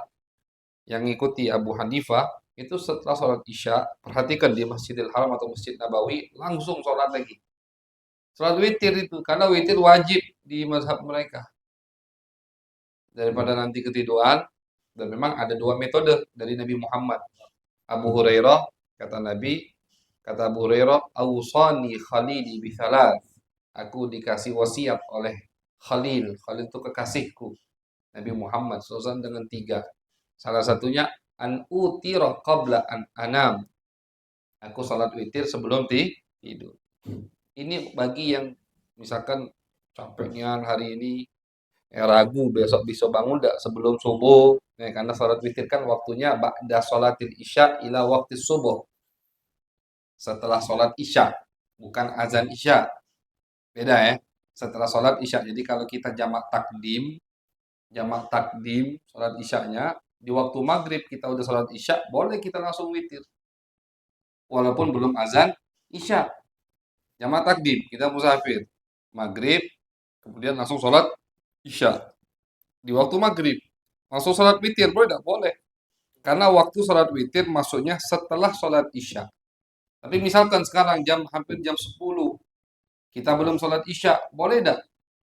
yang ngikuti Abu Hanifah itu setelah sholat Isya, perhatikan di Masjidil Haram atau Masjid Nabawi langsung sholat lagi. Sholat witir itu karena witir wajib di mazhab mereka. Daripada nanti ketiduran, dan memang ada dua metode dari Nabi Muhammad. Abu Hurairah kata Nabi, kata Abu Hurairah, "Ausani khalili bi thalath." Aku dikasih wasiat oleh Khalil. Khalil itu kekasihku. Nabi Muhammad SAW dengan tiga. Salah satunya an utira qabla an anam. Aku salat witir sebelum tidur. Ini bagi yang misalkan capeknya hari ini, ragu besok bisa bangun enggak sebelum subuh. Karena salat witir kan waktunya ba'da sholatil isya ila waktu subuh. Setelah sholat isya, bukan azan isya. Beda ya. Setelah sholat isya. Jadi kalau kita jamak takdim sholat isyanya di waktu maghrib kita udah sholat isya, boleh kita langsung witir walaupun belum azan isya. Jamak takdim kita musafir maghrib kemudian langsung sholat isya di waktu maghrib langsung sholat witir boleh tidak? Boleh, karena waktu sholat witir maksudnya setelah sholat isya. Tapi misalkan sekarang hampir jam 10 kita belum sholat isya, boleh tidak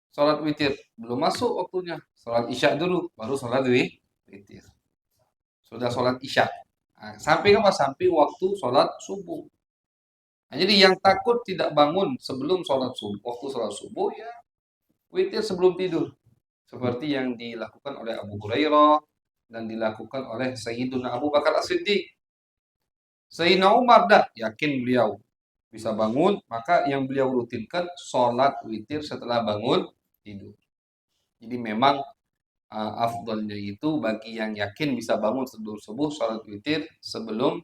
sholat witir? Belum masuk waktunya. Sholat isya dulu, baru sholat witir. Sudah sholat isya. Nah, sampai apa? Sampai waktu sholat subuh. Nah, jadi yang takut tidak bangun sebelum sholat subuh, waktu sholat subuh ya witir sebelum tidur. Seperti yang dilakukan oleh Abu Hurairah dan dilakukan oleh Sayyiduna Abu Bakar As-Siddiq. Sayyidina Umar dah yakin beliau bisa bangun, maka yang beliau rutinkan sholat witir setelah bangun tidur. Jadi memang afdolnya itu bagi yang yakin bisa bangun sebelum subuh, sholat witir sebelum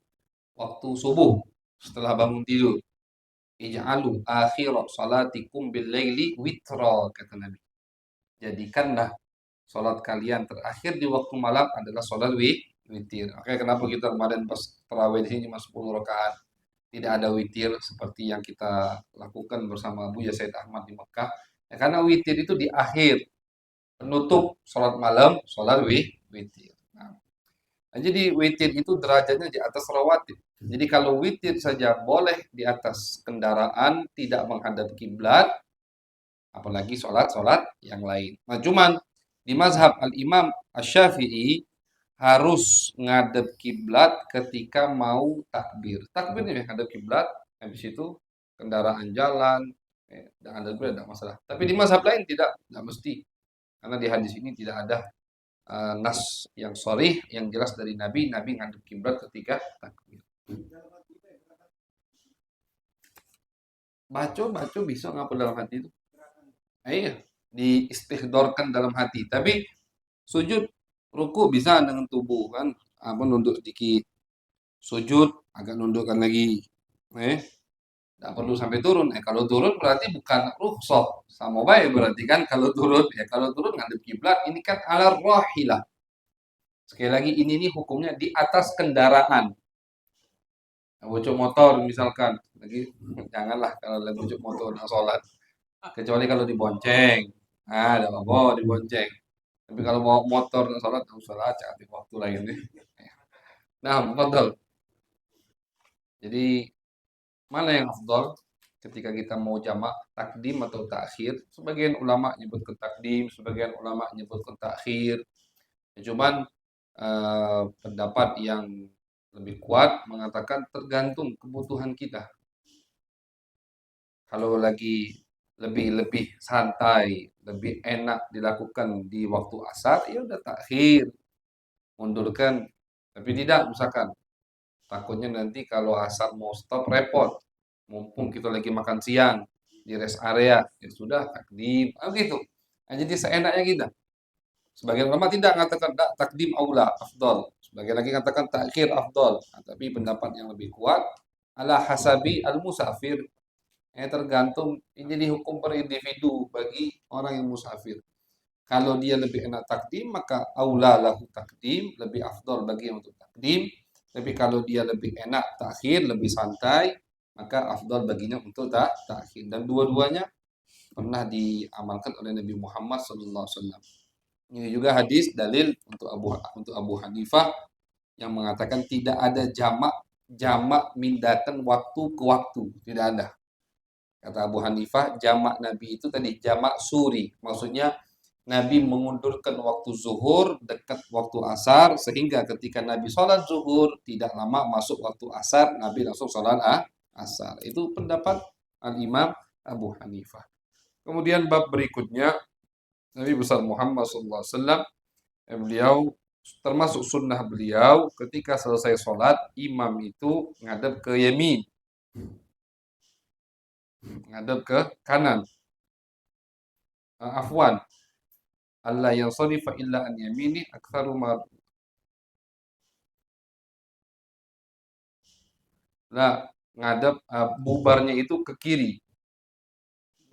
waktu subuh setelah bangun tidur. Ij'alu akhir salatikum bil laili witra, kata Nabi. Jadikanlah sholat kalian terakhir di waktu malam adalah sholat witir. Oke, kenapa kita kemarin pas tarawih di sini cuma 10 rakaat? Tidak ada witir seperti yang kita lakukan bersama Buya Said Ahmad di Mekah. Ya, karena witir itu di akhir penutup sholat malam, sholat witir. Nah, jadi witir itu derajatnya di atas rawatib. Jadi kalau witir saja boleh di atas kendaraan, tidak menghadap kiblat, apalagi sholat-sholat yang lain. Nah, cuman di mazhab Al-Imam Asy-Syafi'i harus ngadep kiblat ketika mau takbir. Takbir ini ngadep kiblat, habis itu kendaraan jalan, dan ada tidak masalah. Tapi di mazhab lain tidak mesti. Karena di hadis ini tidak ada nas yang sharih yang jelas dari Nabi ngadep kiblat ketika takbir. Baca bisa ngapa dalam hati itu? Iya, diistihdorkan dalam hati. Tapi sujud ruku bisa dengan tubuh kan, apa nunduk sedikit. Sujud agak nundukkan lagi. Tidak perlu sampai turun. Kalau turun berarti bukan rukhsah. Sama baik berarti kan kalau turun. Kalau turun ngadep kiblat ini kan ala rahilah. Sekali lagi ini nih hukumnya di atas kendaraan. Bucuk motor misalkan, lagi janganlah kalau lagi bucuk motor nak sholat. Kecuali kalau dibonceng, ada apa dibonceng. Tapi kalau bawa motor nak sholat, sholat di waktu lain nih. Nah, betul. Jadi mana yang afdal ketika kita mau jamak takdim atau takhir? Sebagian ulama nyebutkan takdim, sebagian ulama nyebutkan takhir. Cuman pendapat yang lebih kuat mengatakan tergantung kebutuhan kita. Kalau lagi lebih santai, lebih enak dilakukan di waktu asar, ya udah takhir, mundurkan. Tapi tidak, misalkan takutnya nanti kalau asar mau stop repot. Mumpung kita lagi makan siang di rest area, ya sudah takdim, gitu. Nah, jadi seenaknya kita. Sebagian ulama tidak mengatakan takdim aula afdal. Sebagian lagi katakan takhir afdal. Nah, tapi pendapat yang lebih kuat ala hasabi al-musafir. Tergantung ini dihukum per individu bagi orang yang musafir. Kalau dia lebih enak takdim, maka aula lahu takdim, lebih afdol bagi yang untuk takdim. Tapi kalau dia lebih enak takhir, lebih santai, maka afdol baginya untuk takhir. Dan dua-duanya pernah diamalkan oleh Nabi Muhammad SAW. Ini juga hadis dalil untuk Abu Hanifah yang mengatakan tidak ada jamak mindakan waktu ke waktu, tidak ada. Kata Abu Hanifah, jamak Nabi itu tadi jamak suri, maksudnya Nabi mengundurkan waktu zuhur dekat waktu asar sehingga ketika Nabi sholat zuhur tidak lama masuk waktu asar, Nabi langsung sholat asar. Itu pendapat Al-Imam Abu Hanifah. Kemudian bab berikutnya Nabi besar Muhammad SAW, beliau termasuk sunnah beliau ketika selesai sholat imam itu ngadep ke yamin, ngadep ke kanan. Afwan, Allah yang sarifa illa an yamini aktsaru ma la ngadep bubarnya itu ke kiri.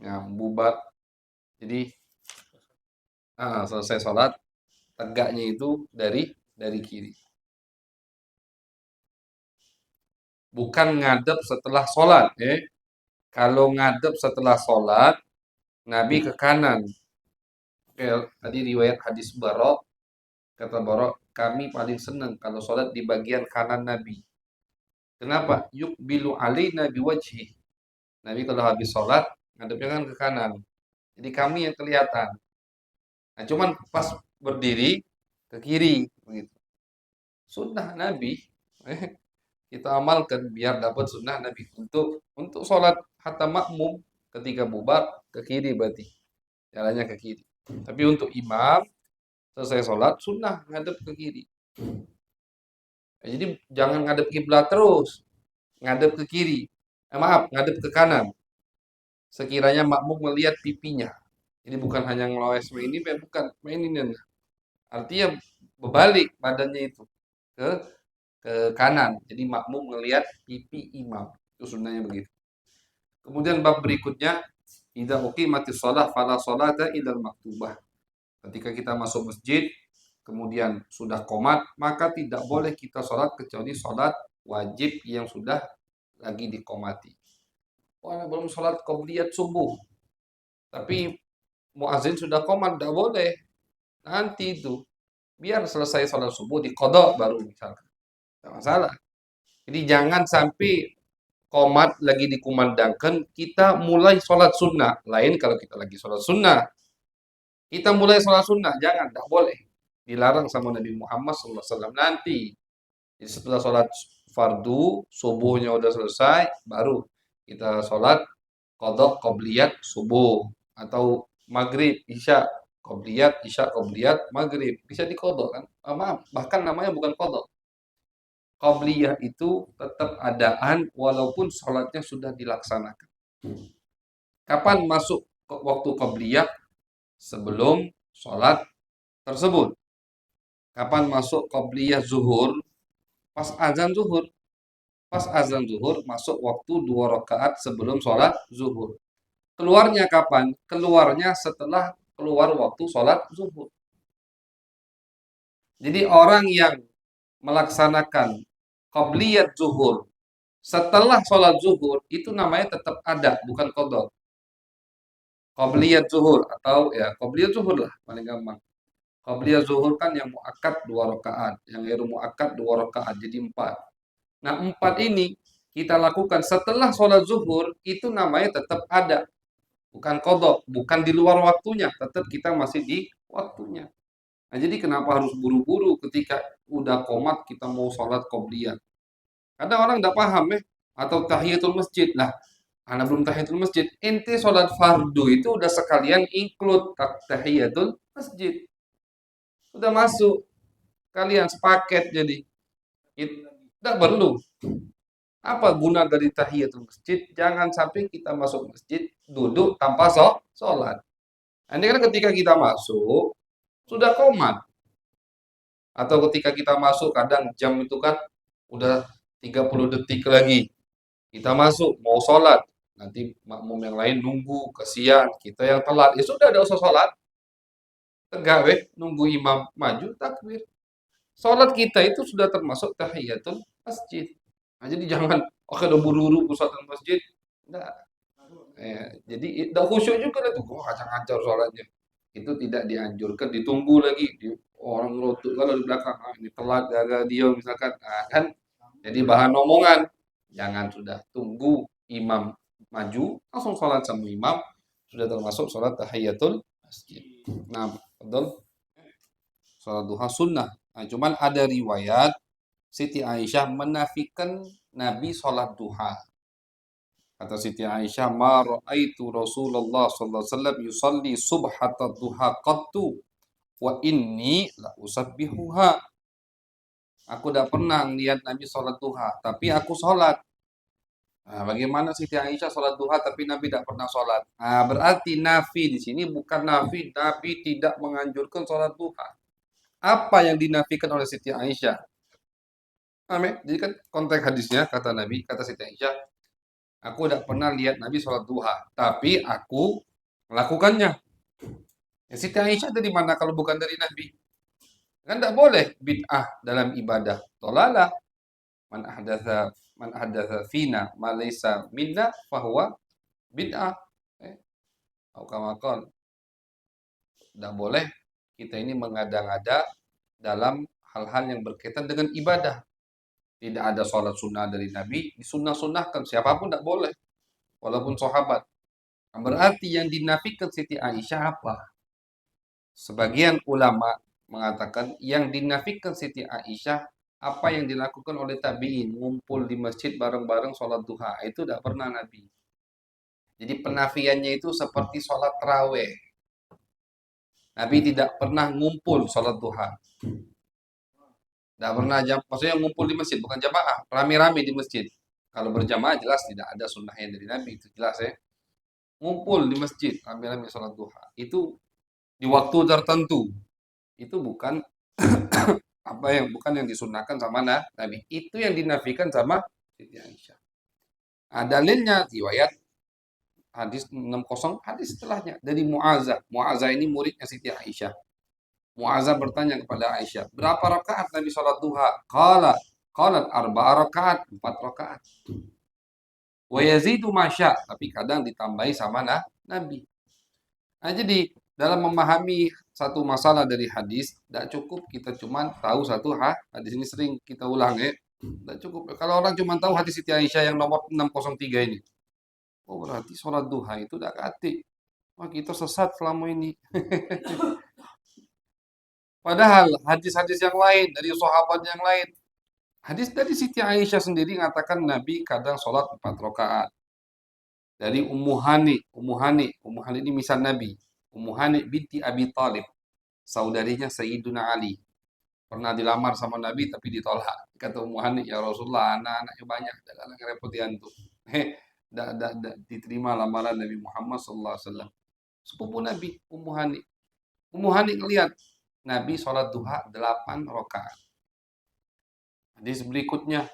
Ya, bubar. Jadi selesai sholat tegaknya itu dari kiri. Bukan ngadep setelah sholat, Kalau ngadep setelah sholat, Nabi ke kanan. Oke, tadi riwayat hadis Barok, kata Barok, kami paling senang kalau sholat di bagian kanan Nabi. Kenapa? Yukbilu alaina biwajhi. Nabi kalau habis sholat, ngadepnya kan ke kanan. Jadi kami yang kelihatan. Nah, cuman pas berdiri ke kiri, begitu. Sunnah Nabi, kita amalkan biar dapat sunnah Nabi untuk sholat hatta makmum ketika bubar ke kiri berarti jalannya ke kiri. Tapi untuk imam selesai sholat sunnah ngadep ke kiri. Jadi jangan ngadep kiblat terus, ngadep ke kiri. Ngadep ke kanan. Sekiranya makmum melihat pipinya. Jadi bukan hanya ngelawes ini, bukan ini. Artinya berbalik badannya itu ke kanan. Jadi makmum melihat pipi imam. Itu sunnahnya begitu. Kemudian bab berikutnya, idza uqimatis shalah fala sholata illal maktubah. Ketika kita masuk masjid, kemudian sudah qomat, maka tidak boleh kita sholat kecuali sholat wajib yang sudah lagi diqomati. Belum sholat qobliyat subuh, tapi muazin sudah qomat, tidak boleh. Nanti itu, biar selesai sholat subuh diqodok baru misalkan. Tidak masalah. Jadi jangan sampai qomat lagi dikumandangkan, kita mulai sholat sunnah. Lain kalau kita lagi sholat sunnah. Kita mulai sholat sunnah, jangan, tidak boleh. Dilarang sama Nabi Muhammad SAW. Nanti, setelah sholat fardu, subuhnya udah selesai, baru kita sholat qodok qobliyat subuh. Atau maghrib, isya, qobliyat, maghrib. Bisa dikodok kan? Maaf, bahkan namanya bukan qodok. Qobliyah itu tetap adaan walaupun sholatnya sudah dilaksanakan. Kapan masuk waktu qobliyah? Sebelum sholat tersebut. Kapan masuk qobliyah zuhur? Pas azan zuhur. Pas azan zuhur masuk waktu 2 rakaat sebelum sholat zuhur. Keluarnya kapan? Keluarnya setelah keluar waktu sholat zuhur. Jadi orang yang melaksanakan qobliyat zuhur setelah sholat zuhur itu namanya tetap ada, bukan qadha. Qobliyat zuhur atau ya qobliyat zuhur lah paling gampang. Qobliyah zuhur kan yang muakkad 2 rakaat, yang ghairu muakkad 2 rakaat, jadi 4. Nah, 4 ini kita lakukan setelah sholat zuhur, itu namanya tetap ada. Bukan qadha, bukan di luar waktunya, tetap kita masih di waktunya. Nah, jadi kenapa harus buru-buru ketika udah qomat kita mau sholat qobliyah? Kadang orang nggak paham atau tahiyatul masjid. Nah, anak belum tahiyatul masjid, ente sholat fardu itu udah sekalian include tahiyatul masjid. Sudah masuk, kalian sepaket jadi. Tidak perlu. Apa guna dari tahiyatul masjid? Jangan sampai kita masuk masjid, duduk tanpa sholat. Ini kan ketika kita masuk, sudah qomat. Atau ketika kita masuk, kadang jam itu kan udah 30 detik lagi. Kita masuk, mau sholat. Nanti makmum yang lain nunggu, kesian. Kita yang telat. Ya sudah, ada usah sholat. Tegak weh, nunggu imam maju, takbir. Sholat kita itu sudah termasuk tahiyatul masjid. Nah, jadi jangan, oke udah buru-buru pusat masjid. Enggak. Jadi tidak khusyuk juga lah tuh. Oh, kacang-kacau sholatnya. Itu tidak dianjurkan, ditunggu lagi. Orang ngelotok kalau di belakang, ah, ini telat gara dia misalkan. Nah, kan jadi bahan omongan. Jangan, sudah tunggu imam maju, langsung sholat sama imam. Sudah termasuk sholat tahiyatul masjid. Nah, betul. Sholat duha sunnah. Nah, cuman ada riwayat Siti Aisyah menafikan Nabi sholat duha. Kata Siti Aisyah, "Ma ra'aitu Rasulullah sallallahu alaihi wasallam yusalli subhata duha qattu wa inni la usabbihuha." Aku tidak pernah lihat Nabi sholat duha, tapi aku sholat. Nah, bagaimana Siti Aisyah sholat duha tapi Nabi tidak pernah sholat? Nah, berarti nafi di sini bukan nafi, Nabi tidak menganjurkan sholat duha. Apa yang dinafikan oleh Siti Aisyah? Amin. Jadi kan konteks hadisnya kata Nabi, kata Siti Aisyah, aku tidak pernah lihat Nabi sholat duha, tapi aku melakukannya. Ya, Siti Aisyah dari mana kalau bukan dari Nabi? Kan tidak boleh bid'ah dalam ibadah. Tolalah man ahdatsa fina ma laysa minna fahuwa bid'ah. Eh, atau kama qala, tidak boleh kita ini mengada-ngada dalam hal-hal yang berkaitan dengan ibadah. Tidak ada sholat sunnah dari Nabi, disunnah-sunnahkan. Siapapun tidak boleh, walaupun sahabat. Berarti yang dinafikan Siti Aisyah apa? Sebagian ulama mengatakan yang dinafikan Siti Aisyah apa yang dilakukan oleh tabi'in, ngumpul di masjid bareng-bareng sholat duha. Itu tidak pernah Nabi. Jadi penafiannya itu seperti sholat terawih. Nabi tidak pernah ngumpul sholat duha. Tidak pernah maksudnya ngumpul di masjid, bukan jamaah, rame-rame di masjid. Kalau berjamaah jelas tidak ada sunnahnya dari Nabi, itu jelas ya. Ngumpul di masjid, rame-rame sholat duha. Itu di waktu tertentu. Itu bukan bukan yang disunahkan sama Nabi. Itu yang dinafikan sama Siti Aisyah. Nah, dalilnya riwayat hadis 60, hadis setelahnya dari Mu'azah. Mu'azah ini muridnya Siti Aisyah. Mu'azah bertanya kepada Aisyah, berapa rakaat Nabi sholat duha? Qalat arba'a rakaat, 4 rakaat. Wa yazidu masya, tapi kadang ditambahi sama Nabi. Nah, jadi dalam memahami satu masalah dari hadis, tidak cukup kita cuma tahu satu hadis ini sering kita ulang ya. Tidak cukup. Kalau orang cuma tahu hadis Siti Aisyah yang nomor 603 ini, oh berarti sholat duha itu tidak kati. Wah, kita sesat selama ini. Padahal hadis-hadis yang lain dari sahabat yang lain, hadis dari Siti Aisyah sendiri mengatakan Nabi kadang sholat 4 rakaat. Dari Ummu Hani ini misal Nabi. Ummu Hani binti Abi Talib, saudarinya Sayyiduna Ali. Pernah dilamar sama Nabi tapi ditolak. Kata Ummu Hani, ya Rasulullah, anak-anaknya banyak, jangan repoti antum. Tidak diterima lamaran Nabi Muhammad SAW. Sepupu Nabi, Ummu Hani. Ummu Hani ngelihat Nabi sholat duha 8 rakaat. Hadis berikutnya,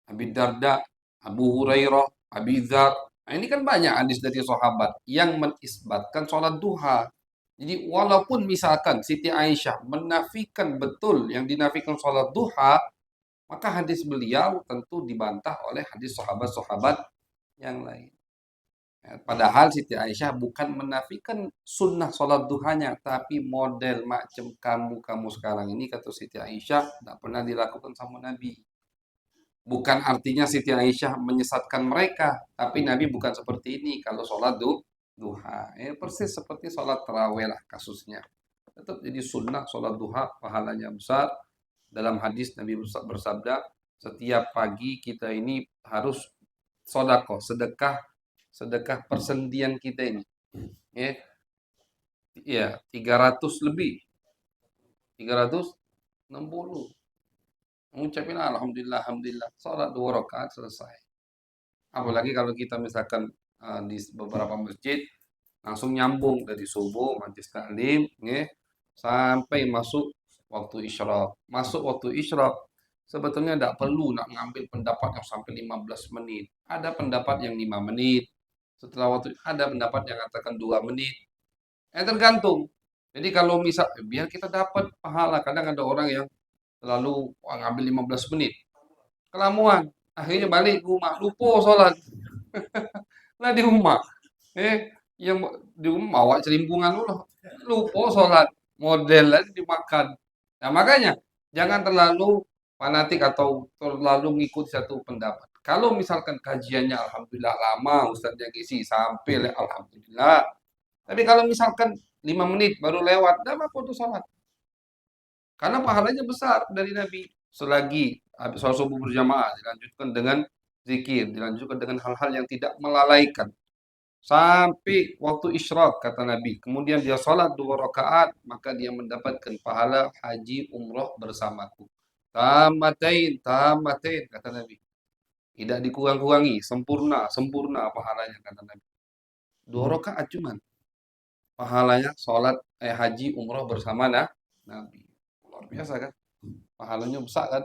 Abi Darda, Abu Hurairah, Abi Dzar. Nah, ini kan banyak hadis dari sahabat yang menisbatkan sholat duha. Jadi walaupun misalkan Siti Aisyah menafikan betul yang dinafikan sholat duha, maka hadis beliau tentu dibantah oleh hadis sahabat-sahabat yang lain. Ya, padahal Siti Aisyah bukan menafikan sunnah sholat duhanya, tapi model macam kamu sekarang ini, kata Siti Aisyah, tidak pernah dilakukan sama Nabi. Bukan artinya Siti Aisyah menyesatkan mereka, tapi Nabi bukan seperti ini kalau sholat duha. Persis seperti sholat tarawih lah kasusnya. Tetap jadi sunnah sholat duha, pahalanya besar. Dalam hadis Nabi bersabda, setiap pagi kita ini harus sodako, sedekah persendian kita ini. Ya, 300 lebih. 360. Mengucapin alhamdulillah, alhamdulillah. Salat 2 rakaat selesai. Apalagi kalau kita misalkan di beberapa masjid langsung nyambung dari subuh, majlis taklim, sampai masuk waktu isyraq. Masuk waktu isyraq, sebetulnya tidak perlu nak ngambil pendapat yang sampai 15 menit. Ada pendapat yang 5 menit. Setelah waktu ada pendapat yang katakan 2 menit. Tergantung. Jadi kalau misal biar kita dapat pahala, kadang ada orang yang terlalu ngambil 15 menit. Kelamuan. Akhirnya balik ke rumah, lupa sholat. Lah di rumah. Yang di rumah bawa celimpungan dulu. Lupa sholat. Model aja dimakan. Nah makanya jangan terlalu fanatik atau terlalu ngikut satu pendapat. Kalau misalkan kajiannya alhamdulillah lama, ustaznya ngisi sampai alhamdulillah. Tapi kalau misalkan 5 menit baru lewat, dah apa untuk sholat. Karena pahalanya besar dari Nabi. Selagi habis sholat subuh berjamaah, dilanjutkan dengan zikir, dilanjutkan dengan hal-hal yang tidak melalaikan. Sampai waktu isyraq, kata Nabi. Kemudian dia sholat 2 rakaat, maka dia mendapatkan pahala haji umroh bersamaku. Tamatain, tamatain, kata Nabi. Tidak dikurang-kurangi, sempurna, sempurna pahalanya, kata Nabi. 2 rakaat cuman. Pahalanya sholat haji umroh bersama Nabi. Luar biasa kan? Pahalanya besar kan?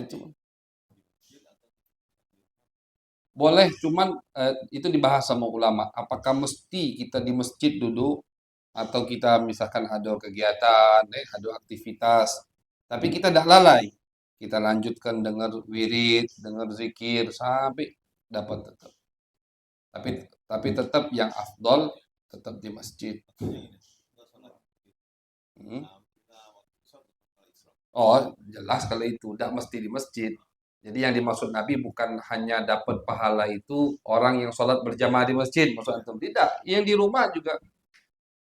Cuma boleh, cuman itu dibahas sama ulama. Apakah mesti kita di masjid duduk atau kita misalkan ada kegiatan, ada aktivitas, tapi kita tidak lalai. Kita lanjutkan dengar wirid, dengar zikir sampai dapat tetap. Tapi tetap yang afdol tetap di masjid. Hmm. Oh, jelas kalau itu tidak mesti di masjid. Jadi yang dimaksud Nabi bukan hanya dapat pahala itu orang yang sholat berjamaah di masjid, maksud antum tidak. Yang di rumah juga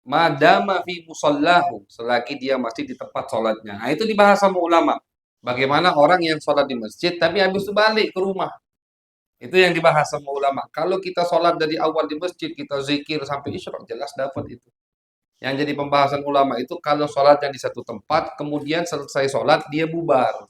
madama fi musallahu, selagi dia masih di tempat sholatnya. Nah, itu dibahas sama ulama. Bagaimana orang yang sholat di masjid tapi habis itu balik ke rumah. Itu yang dibahas sama ulama. Kalau kita sholat dari awal di masjid, kita zikir sampai isyraq, jelas dapat itu. Yang jadi pembahasan ulama itu kalau sholatnya di satu tempat, kemudian selesai sholat dia bubar,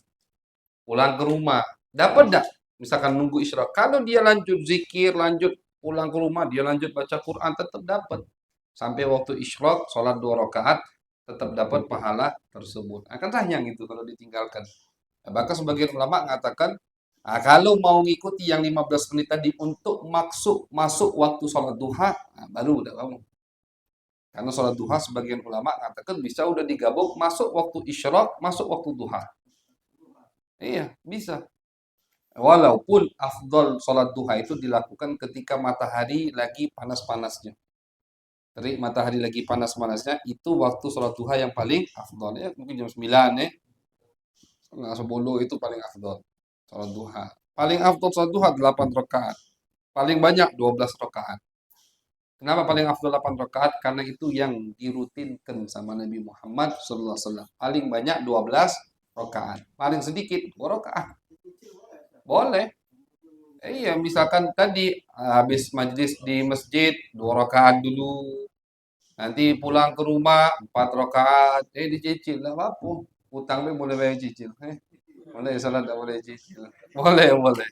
pulang ke rumah. Dapat enggak? Misalkan nunggu isyraq. Kalau dia lanjut zikir, lanjut pulang ke rumah, dia lanjut baca Quran, tetap dapat. Sampai waktu isyraq, sholat 2 rakaat, tetap dapat pahala tersebut. Akan sayang itu kalau ditinggalkan. Nah, bahkan sebagian ulama mengatakan, nah, kalau mau ngikuti yang 15 menit tadi untuk masuk waktu sholat duha, nah, baru udah kamu. Karena sholat duha sebagian ulama mengatakan bisa udah digabung masuk waktu isyraq, masuk waktu duha. Iya, bisa. Walaupun afdol sholat duha itu dilakukan ketika matahari lagi panas-panasnya. Terik matahari lagi panas-panasnya, itu waktu sholat duha yang paling afdol. Ya, mungkin jam 9 ya. Setengah 10 itu paling afdol. Sholat duha. Paling afdol sholat duha 8 rakaat. Paling banyak 12 rakaat. Kenapa paling afdol 8 rakaat? Karena itu yang dirutinkan sama Nabi Muhammad SAW. Paling banyak 12 rakaat. Paling sedikit 2 rakaat. Boleh. Iya, misalkan tadi habis majlis di masjid 2 rakaat dulu. Nanti pulang ke rumah 4 rakaat. Dicicil lah apa? Utangnya boleh bayar cicil. Boleh salat tak boleh cicil. Boleh, boleh.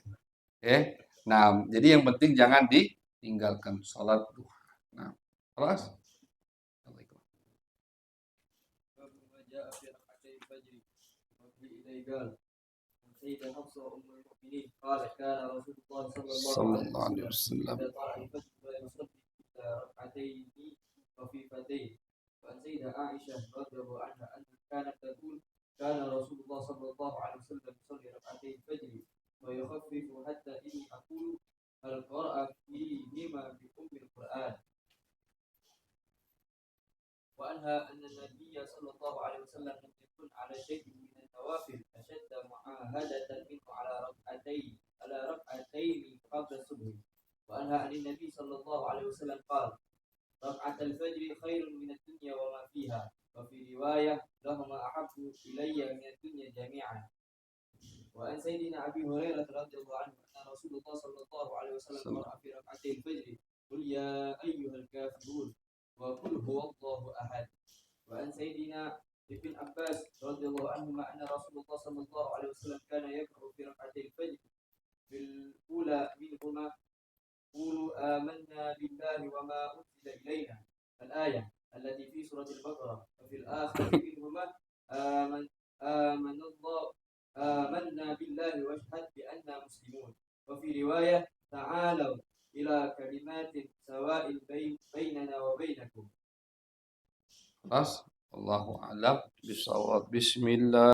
Nah, jadi yang penting jangan ditinggalkan salat duha. Nah, terus سيدة حفصة أم المؤمنين قالت كان رسول الله صلى الله عليه وسلم إذا طلع الفجر فيصلي ركعتين خفيفتين. وعن سيدة عائشة رضي الله عنها أنها كانت تقول كان رسول الله صلى الله عليه وسلم يصلي ركعتي الفجر ويخفف حتى إني أقول هل قرأ فيهما بأم القرآن. وعنها أن النبي صلى الله عليه وسلم لم يكن على شيء من النوافل أشد معاهدة منه على ركعتين قبل الصبح. وعنها عن النبي صلى الله عليه وسلم قال ركعة الفجر خير من الدنيا وما فيها. وفي رواية لهما أحب إلي من الدنيا جميعا. وعن سيدنا أبي هريرة رضي الله عنه أن رسول الله صلى الله عليه وسلم قرأ في ركعتي الفجر قل يا أيها الكافرون وقل هو الله أحد. وعن سيدنا ابن عباس رضي الله عنهما أن رسول الله صلى الله عليه وسلم كان يقرأ في ركعتي الفجر في الأولى منهما قولوا آمنا بالله وما أنزل إلينا الآية التي في سورة البقرة. وفي الآخر منهما آمن آمن الله آمنا بالله واشهد بأننا مسلمون. وفي رواية تعالوا إلى كلمات سواء بيننا وبينكم. خلاص. Allahu a'lam bishawab. Bismillah.